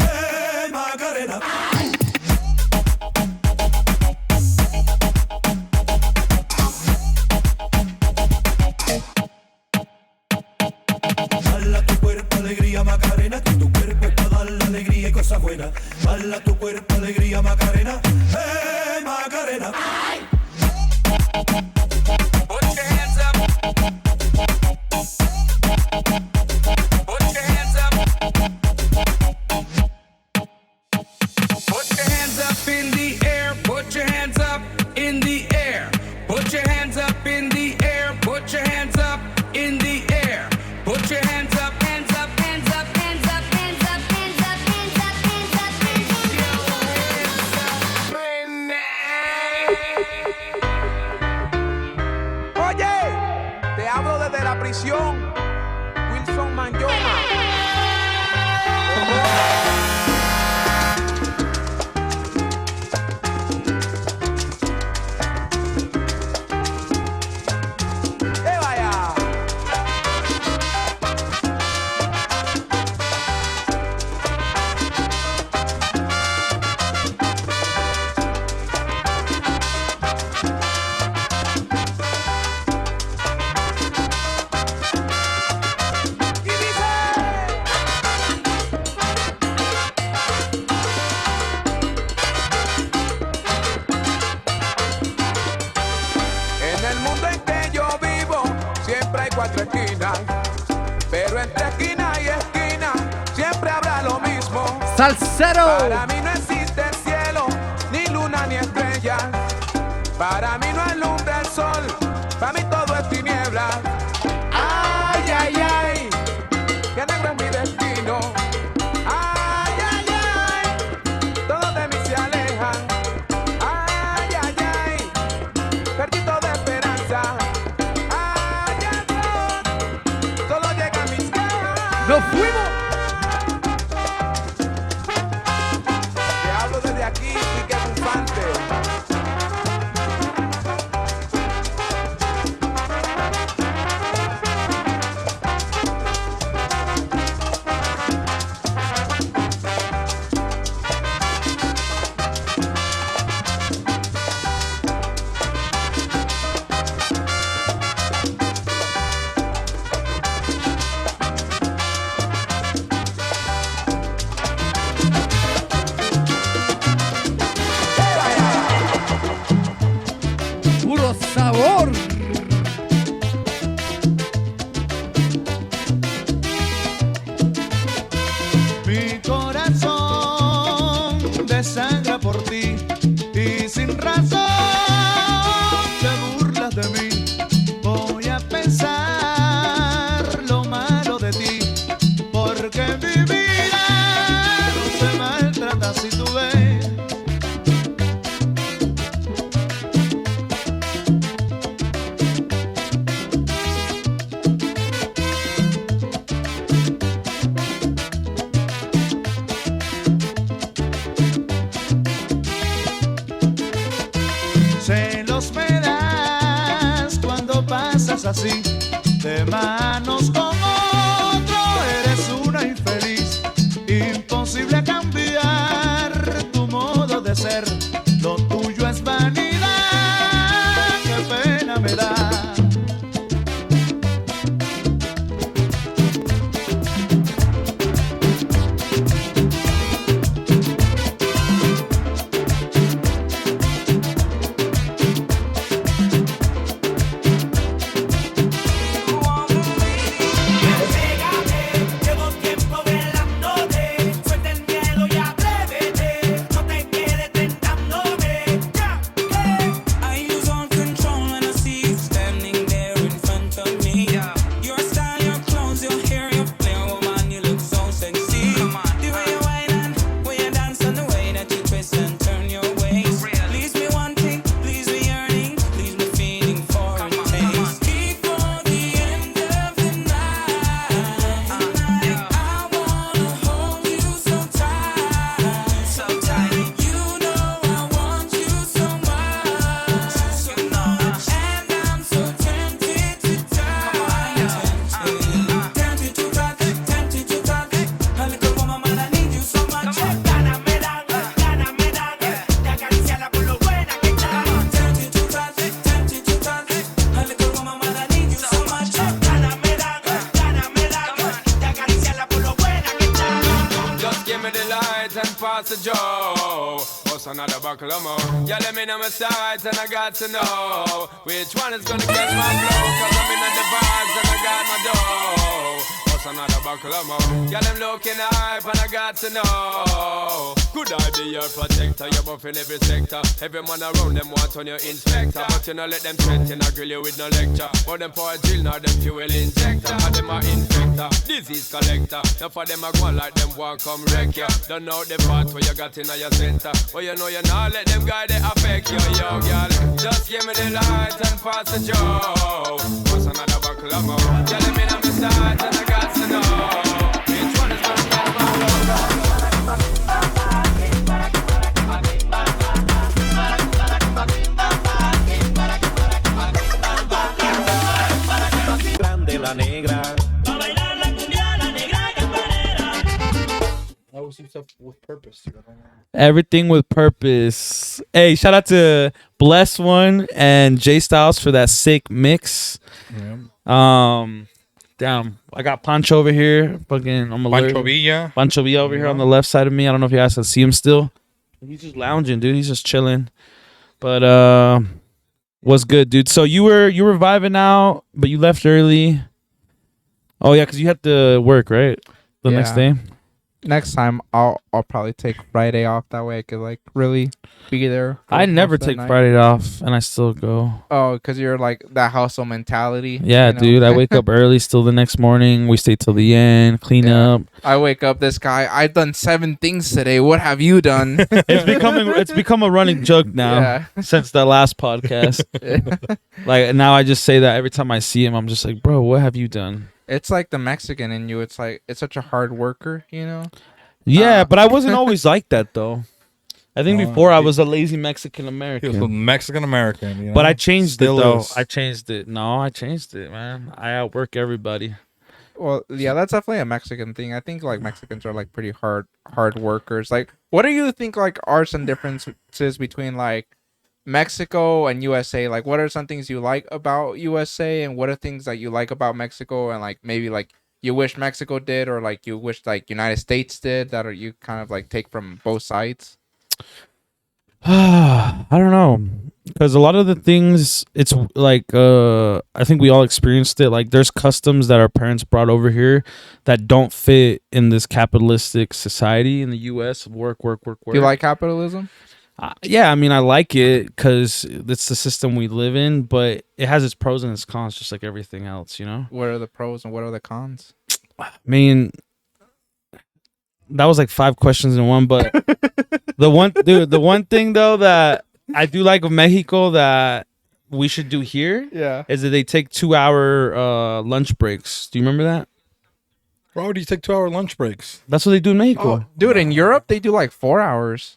Speaker 4: Hey, Macarena. Dala tu cuerpo alegría Macarena, que tu cuerpo es para dar la alegría y cosas buenas. Dala tu cuerpo alegría Macarena, hey Macarena.
Speaker 6: Put your hands up. Put your hands up. Put your hands up in the air. Put your hands up in the air. Put your hands up in the air. Put your hands up in the air. Put your hands up, hands up, hands up, hands up, hands up, hands up, hands up, hands up, hands up.
Speaker 10: Oye, te hablo desde la prisión, Wilson Manyoma. ¡Que vaya! Y dice... En el mundo en que yo vivo siempre hay cuatro esquinas, pero entre esquina y esquina siempre habrá lo mismo.
Speaker 7: ¡Salsero!
Speaker 10: Para mí no existe cielo, ni luna ni estrellas. Para mí no alumbra el sol, para mí todo es tiniebla. Ay, ay, ay, que negro es mi destino. Ay, ay, ay, todos de mí se alejan. Ay, ay, ay, perdí toda esperanza. Ay, ay, ay, solo llegan mis quejas.
Speaker 7: ¡Nos fuimos!
Speaker 10: Te hablo desde aquí, Quique Bufante.
Speaker 4: así, de manos con otro, eres una infeliz. Imposible cambiar tu modo de ser, lo tuyo es vanidad, qué pena me da.
Speaker 6: Llevo tiempo velándote, suelta el miedo y atrévete, no te quedes tentándome. I lose all control when I see you standing there in front of me. Your style, your clothes, your hair, your flair, woman, you look so sexy. The way you whine and way you dance and the way that you twist and turn your waist. Please me wanting, please me yearning, please me feeling for a taste. Before the end of the night, I wanna hold you so tight, so tight. You know I want you so much, and I'm so tempted to touch, tempted to touch, tempted to touch. A little woman, man, I need you so much. Ganas me dan de acariciarla por lo buena que está. Tempted to touch, tempted to touch. A little woman, man, I need you so much. Ganas me dan de acariciarla por lo buena que está. Just give me the light and pass the joe. What's another buckle of more? Yeah, let me know my sides and I got to know which one is gonna catch my flow. Cause I'm in the vibes and I got my dough. What's another buckle of more? Yeah, them looking hype and I got to know. Could I be your protector? You're buff in every sector. Every man around them want on your inspector. But you know let them threaten, I grill you with no lecture. But them for a drill, now them fuel injector. And them a infector, disease collector. Now for them a go on like them want come wreck ya. Don't know the part where you got in your center. But you know you not let them guy they affect you, yo, girl. Just give me the light and pass the joe. What's another buckle of more? Yeah, let me know my sides and I got to know which one is gonna catch my flow.
Speaker 4: Grande la negra.
Speaker 1: Everything with purpose. Hey, shout out to Bless One and J Styles for that sick mix. Damn, I got Pancho over here. Fucking, I'm alert. Pancho Villa over here on the left side of me. I don't know if you guys can see him still. He's just lounging, dude. He's just chilling. But what's good, dude? So you were vibing out, but you left early. Oh yeah, because you had to work, right? The next day.
Speaker 3: Next time I'll probably take Friday off. That way I could like really be there.
Speaker 1: I never take Friday off, and I still go.
Speaker 3: Oh, because you're like that hustle mentality.
Speaker 1: Yeah,
Speaker 3: you know?
Speaker 1: dude. I wake up early still the next morning. We stay till the end, clean up.
Speaker 3: I wake up. This guy. I've done 7 things today. What have you done?
Speaker 1: It's become a running joke now since the last podcast. Like now, I just say that every time I see him. I'm just like, bro, what have you done?
Speaker 3: It's like the Mexican in you. It's like it's such a hard worker, you know.
Speaker 1: Yeah, but I wasn't always like that though. I think before I was a lazy Mexican American.
Speaker 2: He was a Mexican American, you know?
Speaker 1: But I changed
Speaker 2: Still
Speaker 1: it though.
Speaker 2: is.
Speaker 1: I changed it. No, I changed it, man. I outwork everybody.
Speaker 3: Well, yeah, that's definitely a Mexican thing. I think like Mexicans are like pretty hard workers. Like, what do you think like are some differences between like Mexico and USA? Like, what are some things you like about USA, and what are things that you like about Mexico, and like maybe like you wish Mexico did, or like you wish like United States did, that, or you kind of like take from both sides?
Speaker 1: I don't know, because a lot of the things, it's like I think we all experienced it. Like there's customs that our parents brought over here that don't fit in this capitalistic society in the U.S. Work.
Speaker 3: Do you like capitalism?
Speaker 1: Yeah, I mean, I like it because it's the system we live in, but it has its pros and its cons, just like everything else, you know?
Speaker 3: What are the pros and what are the cons?
Speaker 1: I mean, that was like 5 questions in one, but the one thing, though, that I do like of Mexico that we should do here is that they take 2-hour lunch breaks. Do you remember that?
Speaker 2: Why would you take 2-hour lunch breaks?
Speaker 1: That's what they do in Mexico.
Speaker 3: Dude, in Europe, they do like 4 hours.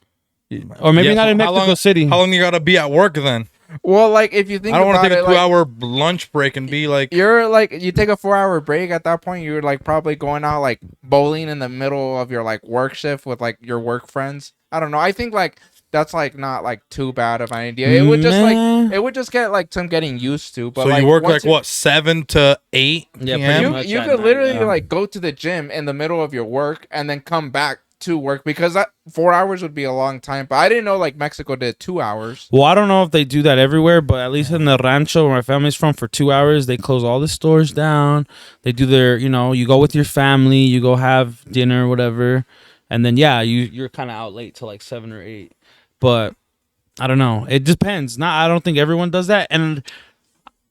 Speaker 1: Or maybe not in Mexico City.
Speaker 2: How long you gotta be at work then?
Speaker 3: Well, like if you think
Speaker 2: I don't want
Speaker 3: about
Speaker 2: to take
Speaker 3: it,
Speaker 2: a 2-hour lunch break and be like,
Speaker 3: you're like you take a 4-hour break. At that point, you're like probably going out like bowling in the middle of your like work shift with like your work friends. I don't know. I think like that's like not like too bad of an idea. It would just like
Speaker 1: Meh.
Speaker 3: it would just get like some getting used to. But
Speaker 2: so
Speaker 3: like
Speaker 2: you work
Speaker 3: once
Speaker 2: like what 7 to 8
Speaker 1: Yeah,
Speaker 2: p.m.
Speaker 1: pretty
Speaker 3: You
Speaker 1: much
Speaker 3: you
Speaker 1: at
Speaker 3: could
Speaker 1: night,
Speaker 3: literally
Speaker 1: yeah.
Speaker 3: like go to the gym in the middle of your work and then come back to work because that 4 hours would be a long time. But I didn't know like Mexico did 2 hours.
Speaker 1: Well, I don't know if they do that everywhere, but at least in the rancho where my family's from, for 2 hours, they close all the stores down. They do their, you go with your family, you go have dinner, whatever, and then you're kind of out late till like 7 or 8. But I don't know. It depends. I don't think everyone does that, and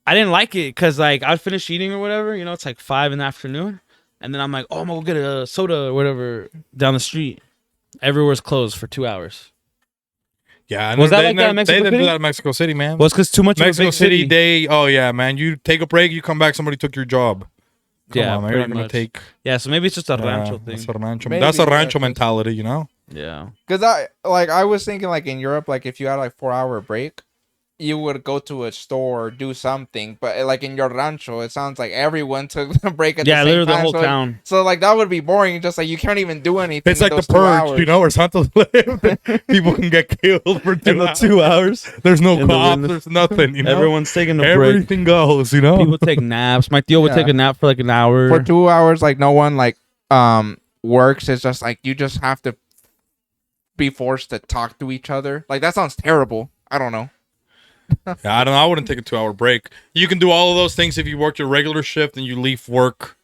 Speaker 1: I didn't like it because like I'd finish eating or whatever. It's like 5 in the afternoon, and then I'm like, oh, I'm gonna go get a soda or whatever down the street. Everywhere's closed for 2 hours.
Speaker 2: Yeah,
Speaker 1: Was that like that in Mexico
Speaker 2: They didn't
Speaker 1: City?
Speaker 2: do that in Mexico City, man.
Speaker 1: Well, it's because too much
Speaker 2: Mexico
Speaker 1: of a big
Speaker 2: City,
Speaker 1: city.
Speaker 2: oh yeah, man. You take a break, you come back, somebody took your job. Come
Speaker 1: Yeah,
Speaker 2: on, man. You're not
Speaker 1: pretty
Speaker 2: gonna
Speaker 1: much.
Speaker 2: take.
Speaker 1: Yeah, so maybe it's just a rancho thing.
Speaker 2: That's a rancho.
Speaker 3: Maybe,
Speaker 2: That's a
Speaker 3: yeah,
Speaker 2: rancho
Speaker 3: 'cause-
Speaker 2: mentality, you know.
Speaker 1: Yeah.
Speaker 3: Because I was thinking like in Europe, like if you had like 4-hour break, you would go to a store or do something. But like in your rancho, it sounds like everyone took the break at
Speaker 1: Yeah,
Speaker 3: the same
Speaker 1: literally the
Speaker 3: time.
Speaker 1: whole
Speaker 3: so, like,
Speaker 1: town.
Speaker 3: so like that would be boring. Just like you can't even do anything.
Speaker 2: It's
Speaker 3: in
Speaker 2: like the
Speaker 3: those 2
Speaker 2: purge,
Speaker 3: hours.
Speaker 2: you know, where Santos lived. People can get killed for 2 hours.
Speaker 1: 2 hours.
Speaker 2: There's no
Speaker 1: In the
Speaker 2: cops.
Speaker 1: wind.
Speaker 2: There's nothing. You know,
Speaker 1: Everyone's taking a break.
Speaker 2: everything goes. You know,
Speaker 1: People take naps. My tío would
Speaker 3: Yeah.
Speaker 1: take a nap for like an hour.
Speaker 3: For 2 hours, like no one like works. It's just like you just have to be forced to talk to each other. Like that sounds terrible. I don't know.
Speaker 2: Yeah, I don't know. I wouldn't take a 2-hour break. You can do all of those things if you work your regular shift and you leave work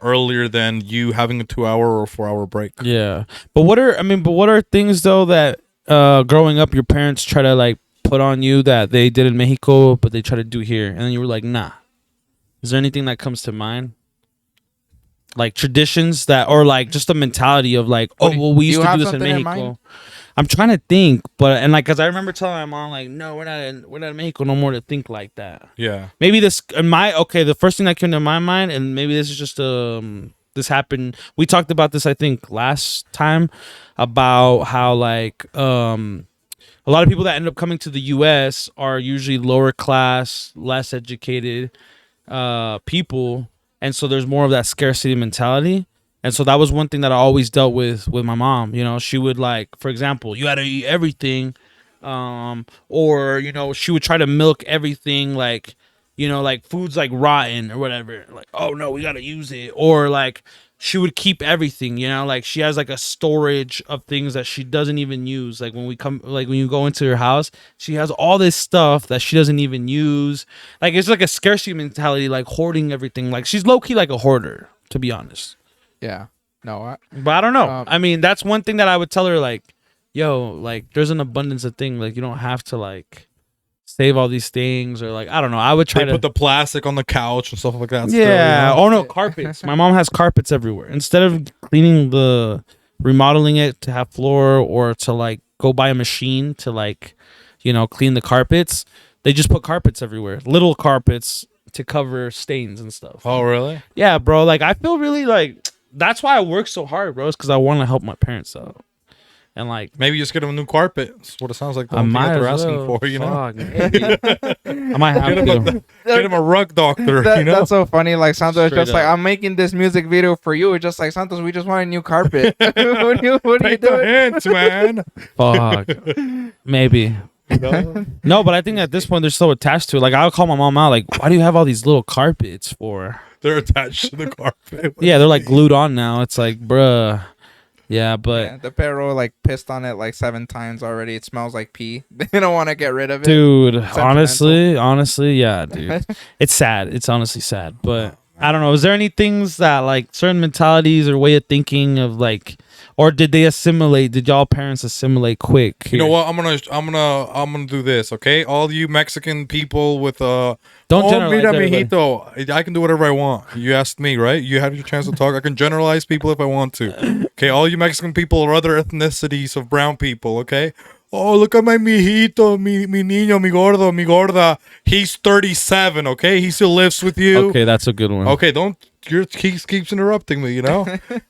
Speaker 2: earlier than you having a 2-hour or 4-hour break.
Speaker 1: Yeah, but what are things though that growing up your parents try to like put on you that they did in Mexico but they try to do here, and then you were like, nah? Is there anything that comes to mind? Like traditions that, or like just a mentality of like,
Speaker 3: What
Speaker 1: oh,
Speaker 3: do-
Speaker 1: well, we
Speaker 3: do
Speaker 1: used
Speaker 3: you
Speaker 1: to
Speaker 3: have
Speaker 1: do this in
Speaker 3: something in
Speaker 1: Mexico.
Speaker 3: mind?
Speaker 1: I'm trying to think, but cause I remember telling my mom like, no, we're not in Mexico no more to think like that.
Speaker 2: Yeah.
Speaker 1: Maybe this the first thing that came to my mind, and maybe this is just this happened. We talked about this I think last time about how like a lot of people that end up coming to the US are usually lower class, less educated people, and so there's more of that scarcity mentality. And so that was one thing that I always dealt with my mom. She would like, for example, you had to eat everything, or she would try to milk everything, like like food's like rotten or whatever. Like, oh no, we gotta use it. Or like she would keep everything. Like she has like a storage of things that she doesn't even use. Like when you go into her house, she has all this stuff that she doesn't even use. Like it's like a scarcity mentality, like hoarding everything. Like she's low key like a hoarder, to be honest.
Speaker 3: Yeah. No.
Speaker 1: But I don't know. That's one thing that I would tell her, like, yo, like, there's an abundance of things. Like, you don't have to, like, save all these things. Or, like, I don't know. I would try
Speaker 2: They
Speaker 1: to
Speaker 2: put the plastic on the couch and stuff like that.
Speaker 1: Yeah.
Speaker 2: Still, you know?
Speaker 1: Oh, no, carpets. My mom has carpets everywhere. Instead of remodeling it to have floor or to, like, go buy a machine to, like, clean the carpets, they just put carpets everywhere. Little carpets to cover stains and stuff.
Speaker 2: Oh, really?
Speaker 1: Yeah, bro. Like, I feel really, like... That's why I work so hard, bro. It's because I want to help my parents out. And like
Speaker 2: maybe just get them a new carpet. That's what it sounds like. The
Speaker 1: I
Speaker 2: one thing
Speaker 1: might
Speaker 2: that they're
Speaker 1: as
Speaker 2: asking
Speaker 1: well.
Speaker 2: for, you know.
Speaker 1: Fuck, maybe. I might have to.
Speaker 2: Get him a rug doctor.
Speaker 3: That,
Speaker 2: you know.
Speaker 3: That's so funny. Like Santos is
Speaker 1: Straight
Speaker 3: just like,
Speaker 1: up.
Speaker 3: I'm making this music video for you. It's just like, Santos, we just want a new carpet. what are you
Speaker 2: Take the
Speaker 3: doing?
Speaker 2: hints, man.
Speaker 1: Fuck. Maybe. No, but I think at this point they're so attached to it. Like I'll call my mom out. Like, why do you have all these little carpets for?
Speaker 2: They're attached to the carpet.
Speaker 1: Yeah, they're like glued on now. It's like, bruh. Yeah, but
Speaker 3: Yeah, the perro like pissed on it like 7 times already. It smells like pee. They don't want to get rid of it.
Speaker 1: dude,
Speaker 3: Sentimental.
Speaker 1: honestly, yeah, dude. It's sad. It's honestly sad. But I don't know. Is there any things that like certain mentalities or way of thinking of like, or did they assimilate? Did y'all parents assimilate quick?
Speaker 2: You know what? I'm gonna do this, okay? All you Mexican people with
Speaker 1: Don't
Speaker 2: oh,
Speaker 1: generalize
Speaker 2: mira,
Speaker 1: everybody.
Speaker 2: mijito. I can do whatever I want. You asked me, right? You had your chance to talk. I can generalize people if I want to. Okay, all you Mexican people or other ethnicities of brown people, okay? Oh, look at my mijito, mi niño, mi gordo, mi gorda. He's 37, okay? He still lives with you.
Speaker 1: Okay, that's a good one.
Speaker 2: Okay, he keeps interrupting me, you know?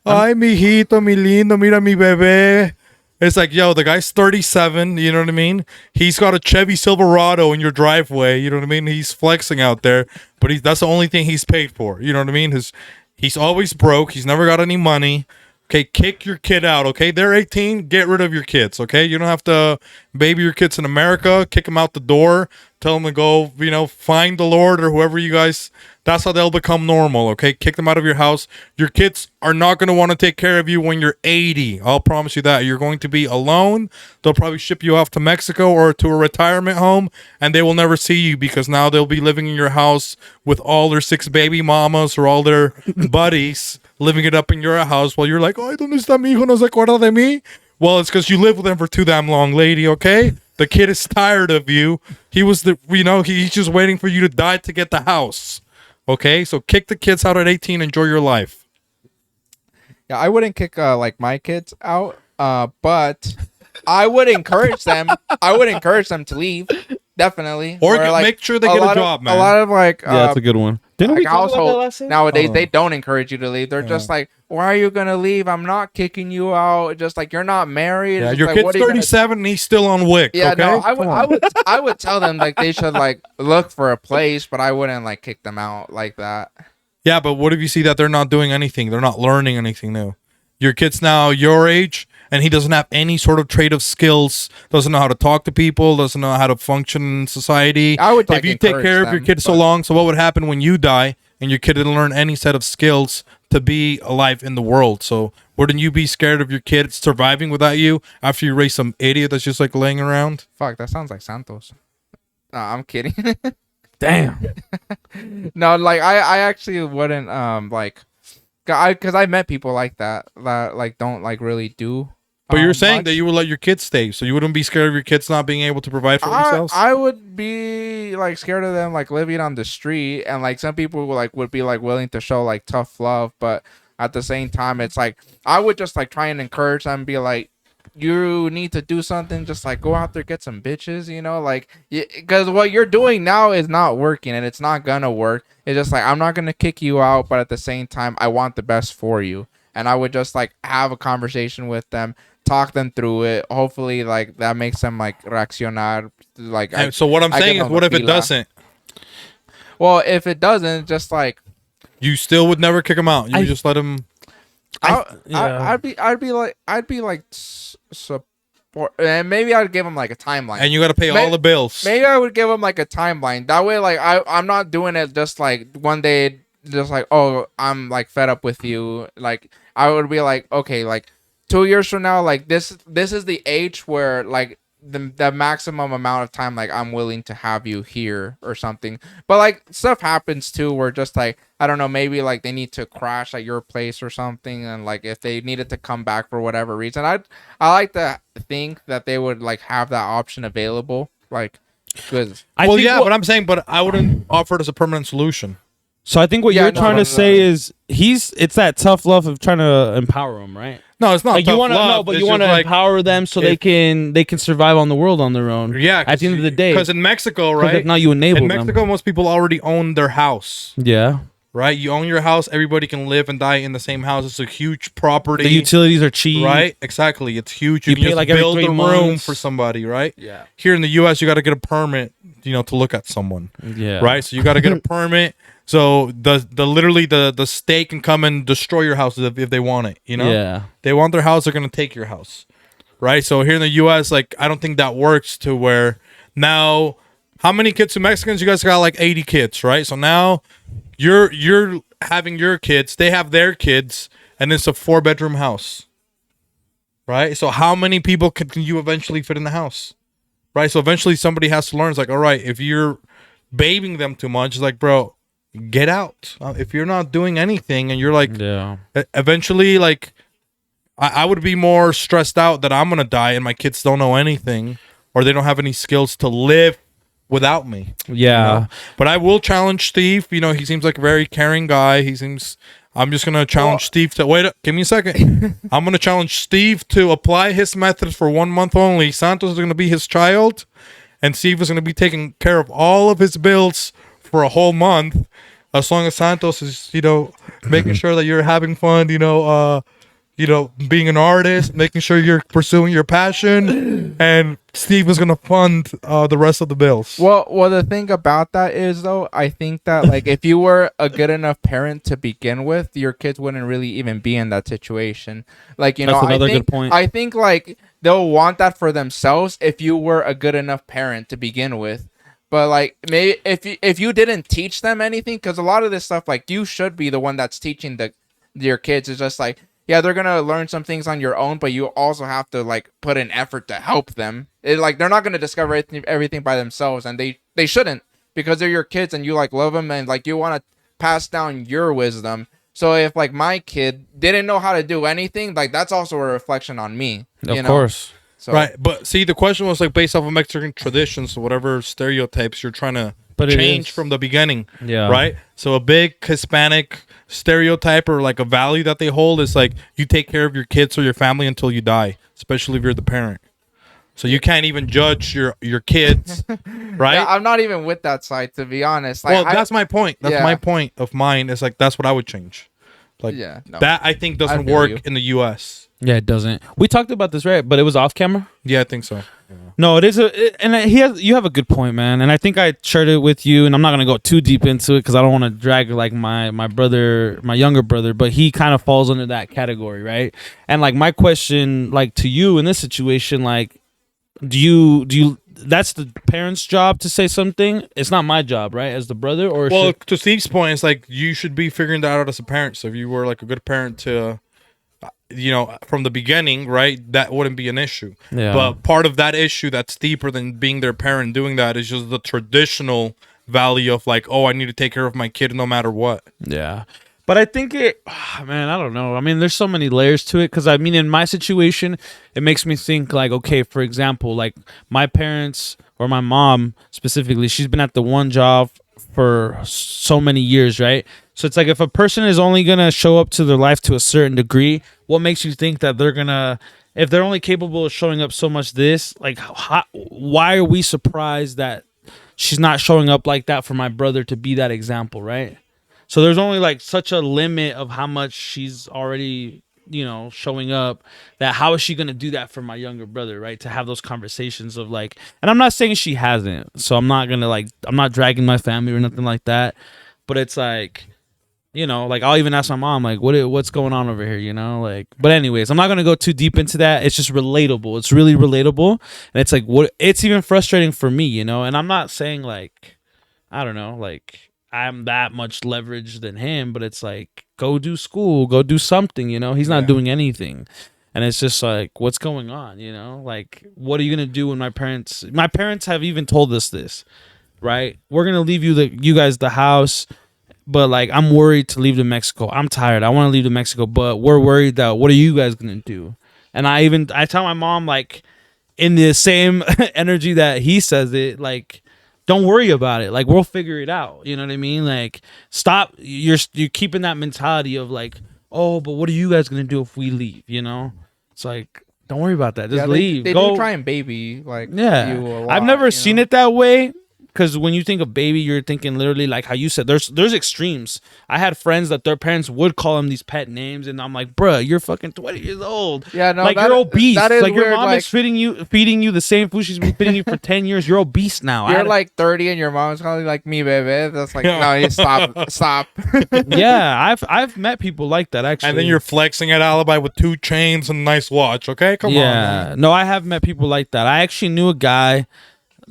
Speaker 2: Ay, mijito, mi lindo, mira mi bebé. It's like, yo, the guy's 37, you know what I mean? He's got a Chevy Silverado in your driveway, you know what I mean? He's flexing out there, but that's the only thing he's paid for, you know what I mean? He's always broke. He's never got any money. Okay, kick your kid out, okay? They're 18, get rid of your kids, okay? You don't have to baby your kids in America, kick them out the door, tell them to go, find the Lord or whoever you guys, that's how they'll become normal, okay? Kick them out of your house. Your kids are not going to want to take care of you when you're 80. I'll promise you that. You're going to be alone. They'll probably ship you off to Mexico or to a retirement home, and they will never see you because now they'll be living in your house with all their 6 baby mamas or all their buddies living it up in your house while you're like, oh, ¿dónde está mi hijo? No se acuerda de mí. Well, it's because you lived with them for too damn long, lady, okay? The kid is tired of you. He was he's just waiting for you to die to get the house. Okay? So kick the kids out at 18, enjoy your life.
Speaker 3: Yeah, I wouldn't kick my kids out, but I would encourage them. I would encourage them to leave. Definitely.
Speaker 2: Or make sure they get a job, man.
Speaker 3: A lot of
Speaker 1: Yeah, that's a good one. Didn't we talk about that
Speaker 3: household
Speaker 1: last time?
Speaker 3: nowadays they don't encourage you to leave. They're just like, why are you gonna leave? I'm not kicking you out. Just like you're not married.
Speaker 2: Yeah,
Speaker 3: It's
Speaker 2: your
Speaker 3: like,
Speaker 2: kid's
Speaker 3: what are you gonna
Speaker 2: 37 and he's still on WIC.
Speaker 3: Yeah,
Speaker 2: okay?
Speaker 3: no, I would tell them like they should like look for a place, but I wouldn't like kick them out like that.
Speaker 2: Yeah, but what if you see that they're not doing anything? They're not learning anything new. Your kid's now your age, and he doesn't have any sort of trait of skills, doesn't know how to talk to people, doesn't know how to function in society.
Speaker 3: I would, like,
Speaker 2: if you take
Speaker 3: encourage
Speaker 2: care of your
Speaker 3: them,
Speaker 2: kid so long, so what would happen when you die and your kid didn't learn any set of skills to be alive in the world? So wouldn't you be scared of your kid surviving without you after you raise some idiot that's just like laying around?
Speaker 3: Fuck, that sounds like Santos. No, I'm kidding.
Speaker 1: Damn.
Speaker 3: No, like I actually wouldn't because I met people like that like don't like really do.
Speaker 2: But you're saying
Speaker 3: much.
Speaker 2: that you would let your kids stay, so you wouldn't be scared of your kids not being able to provide for themselves?
Speaker 3: I would be like scared of them like living on the street, and like some people would be like willing to show like tough love, but at the same time it's like I would just like try and encourage them and be like, you need to do something, just like go out there, get some bitches, like because what you're doing now is not working and it's not gonna work. It's just like I'm not gonna kick you out, but at the same time I want the best for you, and I would just like have a conversation with them, talk them through it. Hopefully like that makes them like reaccionar. Like
Speaker 2: so what I'm saying is, what if it doesn't?
Speaker 3: Well, if it doesn't, just like
Speaker 2: you still would never kick him out. You would just let him.
Speaker 3: I'd be like support, and maybe I'd give him like a timeline.
Speaker 2: And you got to pay all the bills.
Speaker 3: Maybe I would give him like a timeline. That way, like I'm not doing it just like one day, just like, oh, I'm like fed up with you. Like I would be like, okay, like 2 years from now, like this is the age where like the maximum amount of time like I'm willing to have you here or something. But like stuff happens too where just like I don't know, maybe like they need to crash at your place or something, and like if they needed to come back for whatever reason, I like to think that they would like have that option available. Like, good.
Speaker 2: But I'm saying, but I wouldn't offer it as a permanent solution.
Speaker 1: So I think what you're trying to say is it's that tough love of trying to empower them, right?
Speaker 2: No, it's not
Speaker 1: like
Speaker 2: tough
Speaker 1: you want to
Speaker 2: love.
Speaker 1: but you want to empower them so they can survive on the world on their own.
Speaker 2: Yeah,
Speaker 1: at the end of the day,
Speaker 2: because in Mexico, right?
Speaker 1: If not, you enable them.
Speaker 2: In Mexico, most people already own their house.
Speaker 1: Yeah.
Speaker 2: Right, you own your house. Everybody can live and die in the same house. It's a huge property.
Speaker 1: The utilities are cheap.
Speaker 2: Right, exactly. It's huge. You can
Speaker 1: pay
Speaker 2: just
Speaker 1: like
Speaker 2: build
Speaker 1: every
Speaker 2: a
Speaker 1: 3
Speaker 2: room
Speaker 1: months.
Speaker 2: for somebody. Right.
Speaker 1: Yeah.
Speaker 2: Here in the U.S., you got to get a permit. To look at someone.
Speaker 1: Yeah.
Speaker 2: Right. So you got to get a permit. So the state can come and destroy your house if they want it.
Speaker 1: Yeah.
Speaker 2: They want their house. They're gonna take your house. Right. So here in the U.S., like I don't think that works to where now. How many kids are Mexicans? You guys got like 80 kids, right? So now you're having your kids, they have their kids, and it's a 4-bedroom house. Right? So how many people can you eventually fit in the house? Right? So eventually somebody has to learn. It's like, all right, if you're babying them too much, it's like, bro, get out. If you're not doing anything and you're like, eventually, like, I would be more stressed out that I'm going to die and my kids don't know anything or they don't have any skills to live without me.
Speaker 1: Yeah.
Speaker 2: But I will challenge Steve. He seems like a very caring guy. I'm just going to challenge Steve to wait. Give me a second. I'm going to challenge Steve to apply his methods for 1 month only. Santos is going to be his child, and Steve is going to be taking care of all of his bills for a whole month. As long as Santos is, making sure that you're having fun, you know, being an artist, making sure you're pursuing your passion, and Steve was gonna fund the rest of the bills.
Speaker 3: Well, the thing about that is though, I think that like if you were a good enough parent to begin with, your kids wouldn't really even be in that situation. Like, you know,
Speaker 1: That's another
Speaker 3: I think,
Speaker 1: good point.
Speaker 3: I think like they'll want that for themselves if you were a good enough parent to begin with. But like maybe if you didn't teach them anything, because a lot of this stuff, like you should be the one that's teaching your kids. It's just like, yeah, they're gonna learn some things on your own, but you also have to like put an effort to help them. Like they're not gonna discover everything by themselves, and they shouldn't, because they're your kids and you like love them and like you want to pass down your wisdom. So if like my kid didn't know how to do anything, like that's also a reflection on me.
Speaker 1: Of course.
Speaker 3: So,
Speaker 2: Right, but see, the question was like based off of Mexican traditions, so whatever stereotypes you're trying to change from the beginning.
Speaker 1: Yeah.
Speaker 2: Right? So a big Hispanic stereotype or like a value that they hold is like you take care of your kids or your family until you die, especially if you're the parent. So you can't even judge your kids, right?
Speaker 3: Yeah, I'm not even with that side, to be honest. Like,
Speaker 2: Well, that's my point. That's my point of mine. Is like that's what I would change. Like that I think doesn't work in the US.
Speaker 1: Yeah, it doesn't. We talked about this, right? But it was off camera.
Speaker 2: Yeah, I think so.
Speaker 1: No, it is and you have a good point, man. And I think I shared it with you, and I'm not gonna go too deep into it because I don't want to drag like my younger brother, but he kind of falls under that category, right? And like my question, like to you in this situation, like, do you? That's the parents' job to say something. It's not my job, right? As the brother, or
Speaker 2: well, to Steve's point, it's like you should be figuring that out as a parent. So if you were like a good parent to, you know, from the beginning, right, that wouldn't be an issue.
Speaker 1: Yeah.
Speaker 2: But part of that issue that's deeper than being their parent and doing that is just the traditional value of like, oh, I need to take care of my kid no matter what.
Speaker 1: Yeah. But I think man, I don't know. I mean, there's so many layers to it because I mean, in my situation, it makes me think like, okay, for example, like my parents or my mom specifically, she's been at the one job for so many years, right? So it's like if a person is only going to show up to their life to a certain degree, what makes you think that they're going to, if they're only capable of showing up so much like, why are we surprised that she's not showing up like that for my brother to be that example, right? So there's only like such a limit of how much she's already, you know, showing up, that how is she going to do that for my younger brother, right? To have those conversations of like, and I'm not saying she hasn't, so I'm not going to like, I'm not dragging my family or nothing like that, but it's like, you know, like I'll even ask my mom, like, what's going on over here, you know, like, but anyways, I'm not going to go too deep into that. It's just relatable. It's really relatable. And it's like, it's even frustrating for me, you know, and I'm not saying like, I don't know, like, I'm that much leverage than him, but it's like, go do school, go do something, you know? He's not doing anything. And it's just like, what's going on, you know? Like, what are you going to do when my parents have even told us this, right? We're going to leave you guys the house, but like, I'm worried to leave to Mexico. I'm tired. I want to leave to Mexico, but we're worried that what are you guys going to do? And I tell my mom, like, in the same energy that he says it, like, don't worry about it. Like, we'll figure it out. You know what I mean? Like, stop. You're keeping that mentality of like, oh, but what are you guys gonna do if we leave? You know? It's like, don't worry about that. Just leave.
Speaker 3: They
Speaker 1: Go
Speaker 3: do try and baby like
Speaker 1: yeah.
Speaker 3: you a lot,
Speaker 1: I've never seen
Speaker 3: know?
Speaker 1: it that way. Because when you think of baby, you're thinking literally like how you said. There's extremes. I had friends that their parents would call them these pet names, and I'm like, bruh, you're fucking 20 years old.
Speaker 3: Yeah, no,
Speaker 1: like
Speaker 3: that-
Speaker 1: you're obese.
Speaker 3: that is
Speaker 1: Like your
Speaker 3: weird,
Speaker 1: mom
Speaker 3: like-
Speaker 1: is feeding you the same food she's been feeding you for 10 years. You're obese now.
Speaker 3: You're like 30 and your mom's calling you like me, baby. That's like, no, you stop.
Speaker 1: Yeah, I've met people like that actually.
Speaker 2: And then you're flexing at Alibi with 2 chains and a nice watch. Okay, come on.
Speaker 1: Yeah, no, I have met people like that. I actually knew a guy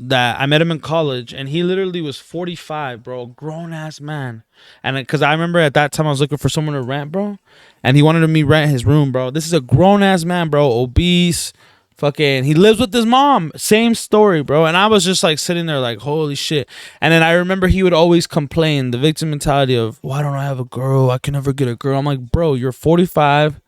Speaker 1: that I met him in college, and he literally was 45, bro, grown ass man. And because I remember at that time I was looking for someone to rent, bro, and he wanted me rent his room, bro. This is a grown ass man, bro, obese, fucking. He lives with his mom. Same story, bro. And I was just like sitting there, like, holy shit. And then I remember he would always complain, the victim mentality of, why don't I have a girl? I can never get a girl. I'm like, bro, you're 45,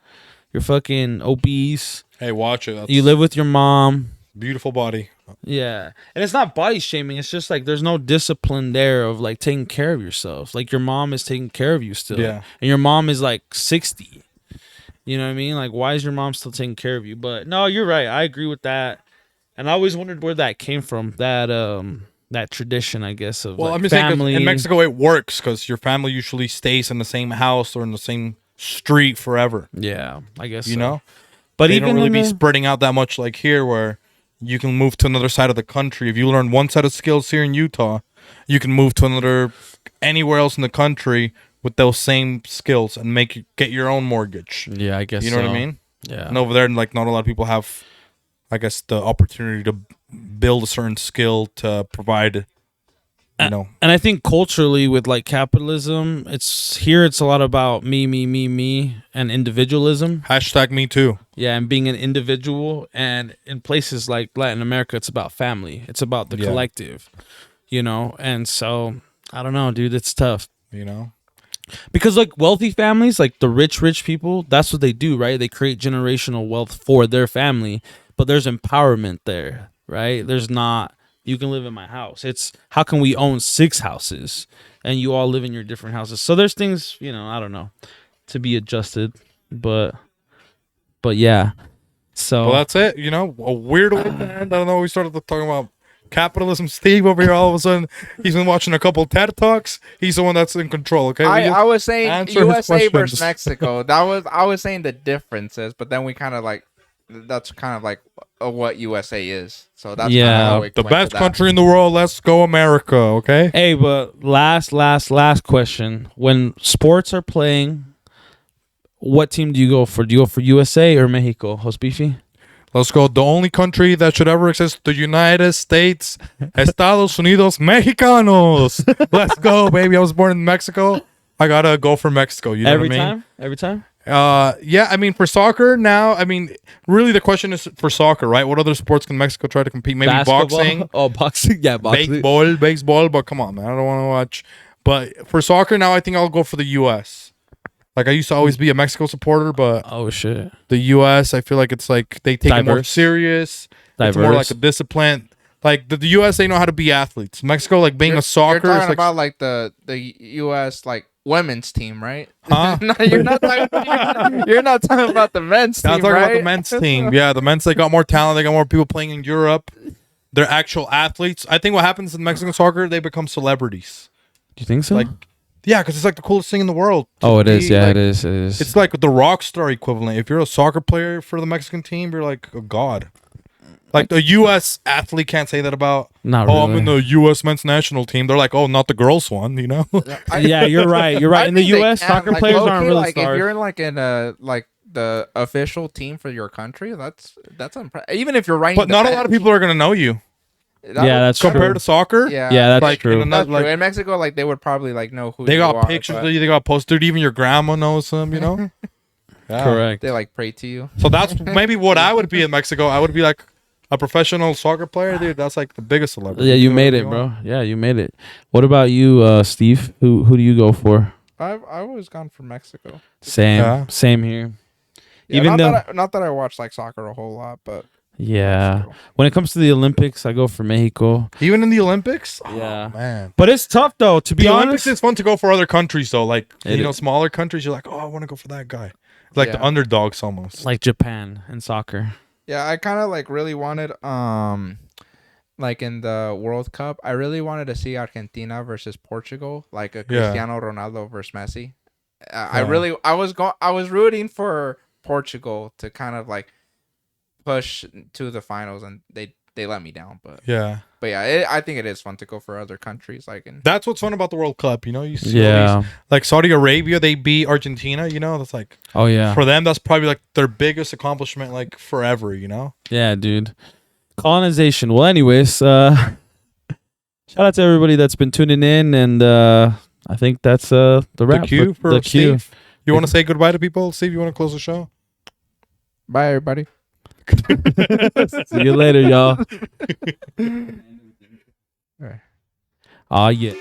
Speaker 1: you're fucking obese.
Speaker 2: Hey, watch it. That's
Speaker 1: You live with your mom.
Speaker 2: beautiful body.
Speaker 1: Yeah. And it's not body shaming. It's just like there's no discipline there of like taking care of yourself. Like your mom is taking care of you still.
Speaker 2: Yeah.
Speaker 1: And your mom is like 60. You know what I mean? Like, why is your mom still taking care of you? But no, you're right. I agree with that. And I always wondered where that came from. That tradition, I guess, of
Speaker 2: Well,
Speaker 1: like
Speaker 2: I'm just saying 'cause
Speaker 1: family.
Speaker 2: in Mexico it works because your family usually stays in the same house or in the same street forever.
Speaker 1: Yeah, I guess
Speaker 2: You
Speaker 1: so.
Speaker 2: know,
Speaker 1: But
Speaker 2: they
Speaker 1: even
Speaker 2: don't really
Speaker 1: in
Speaker 2: be
Speaker 1: the-
Speaker 2: spreading out that much like here, where you can move to another side of the country. If you learn one set of skills here in Utah, you can move to another anywhere else in the country with those same skills and get your own mortgage.
Speaker 1: yeah, I guess
Speaker 2: You know what I
Speaker 1: so.
Speaker 2: mean?
Speaker 1: Yeah.
Speaker 2: And over there, like, not a lot of people have, I guess, the opportunity to build a certain skill to provide, you know.
Speaker 1: And I think culturally with like capitalism, it's a lot about me and individualism.
Speaker 2: Hashtag me too.
Speaker 1: Yeah, and being an individual. And in places like Latin America, it's about family. It's about the
Speaker 2: Yeah.
Speaker 1: collective, you know? And so, I don't know, dude, it's tough.
Speaker 2: You know?
Speaker 1: Because like wealthy families, like the rich people, that's what they do, right? They create generational wealth for their family, but there's empowerment there, right? There's not, you can live in my house. It's how can we own 6 houses and you all live in your different houses? So there's things, you know, I don't know, to be adjusted, but yeah. So
Speaker 2: Well, that's it. You know, a weird way to end. I don't know. We started talking about capitalism. Steve over here, all of a sudden, he's been watching a couple TED Talks. He's the one that's in control. Okay,
Speaker 3: I was saying
Speaker 2: answer his
Speaker 3: USA versus
Speaker 2: questions.
Speaker 3: Mexico. I was saying the differences, but then we kind of like that's kind of like what USA is. So that's
Speaker 1: Yeah.
Speaker 3: kinda how we
Speaker 2: the
Speaker 3: went to
Speaker 2: best
Speaker 3: that.
Speaker 2: country in the world. Let's go, America. Okay.
Speaker 1: hey, but last question. When sports are playing, what team do you go for? Do you go for USA or Mexico? Hospifi?
Speaker 2: Let's go. The only country that should ever exist, the United States, Estados Unidos Mexicanos. Let's go, baby. I was born in Mexico. I gotta go for Mexico. You know
Speaker 1: Every
Speaker 2: what I mean?
Speaker 1: time? Every time?
Speaker 2: Yeah. I mean, for soccer now. I mean, really, the question is for soccer, right? What other sports can Mexico try to compete? Maybe
Speaker 1: Basketball?
Speaker 2: boxing,
Speaker 1: Oh, boxing. Yeah, boxing.
Speaker 2: baseball. But come on, man. I don't want to watch. But for soccer now, I think I'll go for the U.S. Like, I used to always be a Mexico supporter, but
Speaker 1: Oh, shit.
Speaker 2: the U.S., I feel like it's like they take it more
Speaker 1: Diverse.
Speaker 2: serious. It's more like a discipline. Like the U.S., they know how to be athletes. Mexico, like being a soccer,
Speaker 3: You're
Speaker 2: is
Speaker 3: talking
Speaker 2: like,
Speaker 3: about like the U.S. like women's team, right?
Speaker 2: Huh?
Speaker 3: No, you're not talking. You're not talking about the men's team,
Speaker 2: I'm talking
Speaker 3: right?
Speaker 2: about the men's team. Yeah, the men's, they got more talent. They got more people playing in Europe. They're actual athletes. I think what happens in Mexican soccer, they become celebrities.
Speaker 1: Do you think so?
Speaker 2: Like, yeah, because it's like the coolest thing in the world.
Speaker 1: oh, it is. Yeah,
Speaker 2: Like,
Speaker 1: it is. It is.
Speaker 2: It's like the rock star equivalent. If you're a soccer player for the Mexican team, you're like a god. Like the U.S. athlete can't say that about.
Speaker 1: Not
Speaker 2: Oh, I'm in
Speaker 1: really.
Speaker 2: the U.S. men's national team. They're like, oh, not the girls one. You know.
Speaker 1: Yeah, you're right. You're right. In the
Speaker 3: think they
Speaker 1: U.S.,
Speaker 3: can,
Speaker 1: soccer
Speaker 3: like,
Speaker 1: players
Speaker 3: low-key,
Speaker 1: aren't really
Speaker 3: like
Speaker 1: stars.
Speaker 3: if you're like in a like the official team for your country, that's even if you're right.
Speaker 2: But not a lot of people are gonna know you
Speaker 1: Yeah, that's
Speaker 2: compared
Speaker 1: true.
Speaker 2: to soccer.
Speaker 3: yeah,
Speaker 1: Yeah, that's
Speaker 2: like,
Speaker 1: true.
Speaker 2: in
Speaker 3: that's
Speaker 2: like,
Speaker 3: true. In Mexico, like they would probably like know who
Speaker 2: they
Speaker 3: you
Speaker 2: got
Speaker 3: are,
Speaker 2: pictures
Speaker 3: but
Speaker 2: of you. They got posted. Even your grandma knows them. You know. Yeah.
Speaker 1: Correct.
Speaker 3: they like pray to you.
Speaker 2: So that's maybe what I would be in Mexico. I would be like a professional soccer player, dude. That's like the biggest celebrity.
Speaker 1: Yeah, you
Speaker 2: know
Speaker 1: made
Speaker 2: what
Speaker 1: it,
Speaker 2: I
Speaker 1: bro.
Speaker 2: mean?
Speaker 1: Yeah, you made it. What about you, Steve? Who do you go for?
Speaker 3: I've always gone for Mexico.
Speaker 1: Same.
Speaker 2: Yeah.
Speaker 1: Same here.
Speaker 3: Yeah,
Speaker 1: Even though,
Speaker 3: not that I watch like soccer a whole lot, but
Speaker 1: yeah.
Speaker 3: Mexico.
Speaker 1: When it comes to the Olympics, I go for Mexico.
Speaker 2: Even in the Olympics.
Speaker 1: Yeah.
Speaker 2: Oh, man.
Speaker 1: But it's tough though. To be
Speaker 2: The
Speaker 1: honest,
Speaker 2: Olympics is fun to go for other countries though. Like
Speaker 1: It
Speaker 2: you know,
Speaker 1: is.
Speaker 2: smaller countries. You're like, oh, I want to go for that guy. Like the
Speaker 3: Yeah.
Speaker 2: underdogs almost.
Speaker 1: like Japan and soccer.
Speaker 3: yeah, I kind of like really wanted like in the World Cup, I really wanted to see Argentina versus Portugal, like a
Speaker 2: Yeah.
Speaker 3: Cristiano Ronaldo versus Messi. I was rooting for Portugal to kind of like push to the finals, and they let me down. But
Speaker 2: Yeah.
Speaker 3: yeah, I think it is fun to go for other countries, like in
Speaker 2: That's what's fun about the World Cup. You know, you see all
Speaker 1: Yeah.
Speaker 2: these, like Saudi Arabia, they beat Argentina. You know, that's like
Speaker 1: Oh yeah.
Speaker 2: for them, that's probably like their biggest accomplishment, like forever. You know.
Speaker 1: Yeah, dude. Colonization. Well, anyways, shout out to everybody that's been tuning in, and I think that's the wrap.
Speaker 2: The cue for
Speaker 1: the cue.
Speaker 2: Steve. You want to say goodbye to people, Steve? You want to close the show?
Speaker 3: bye everybody.
Speaker 1: See you later, y'all.
Speaker 3: All right.
Speaker 1: Aw, yeah.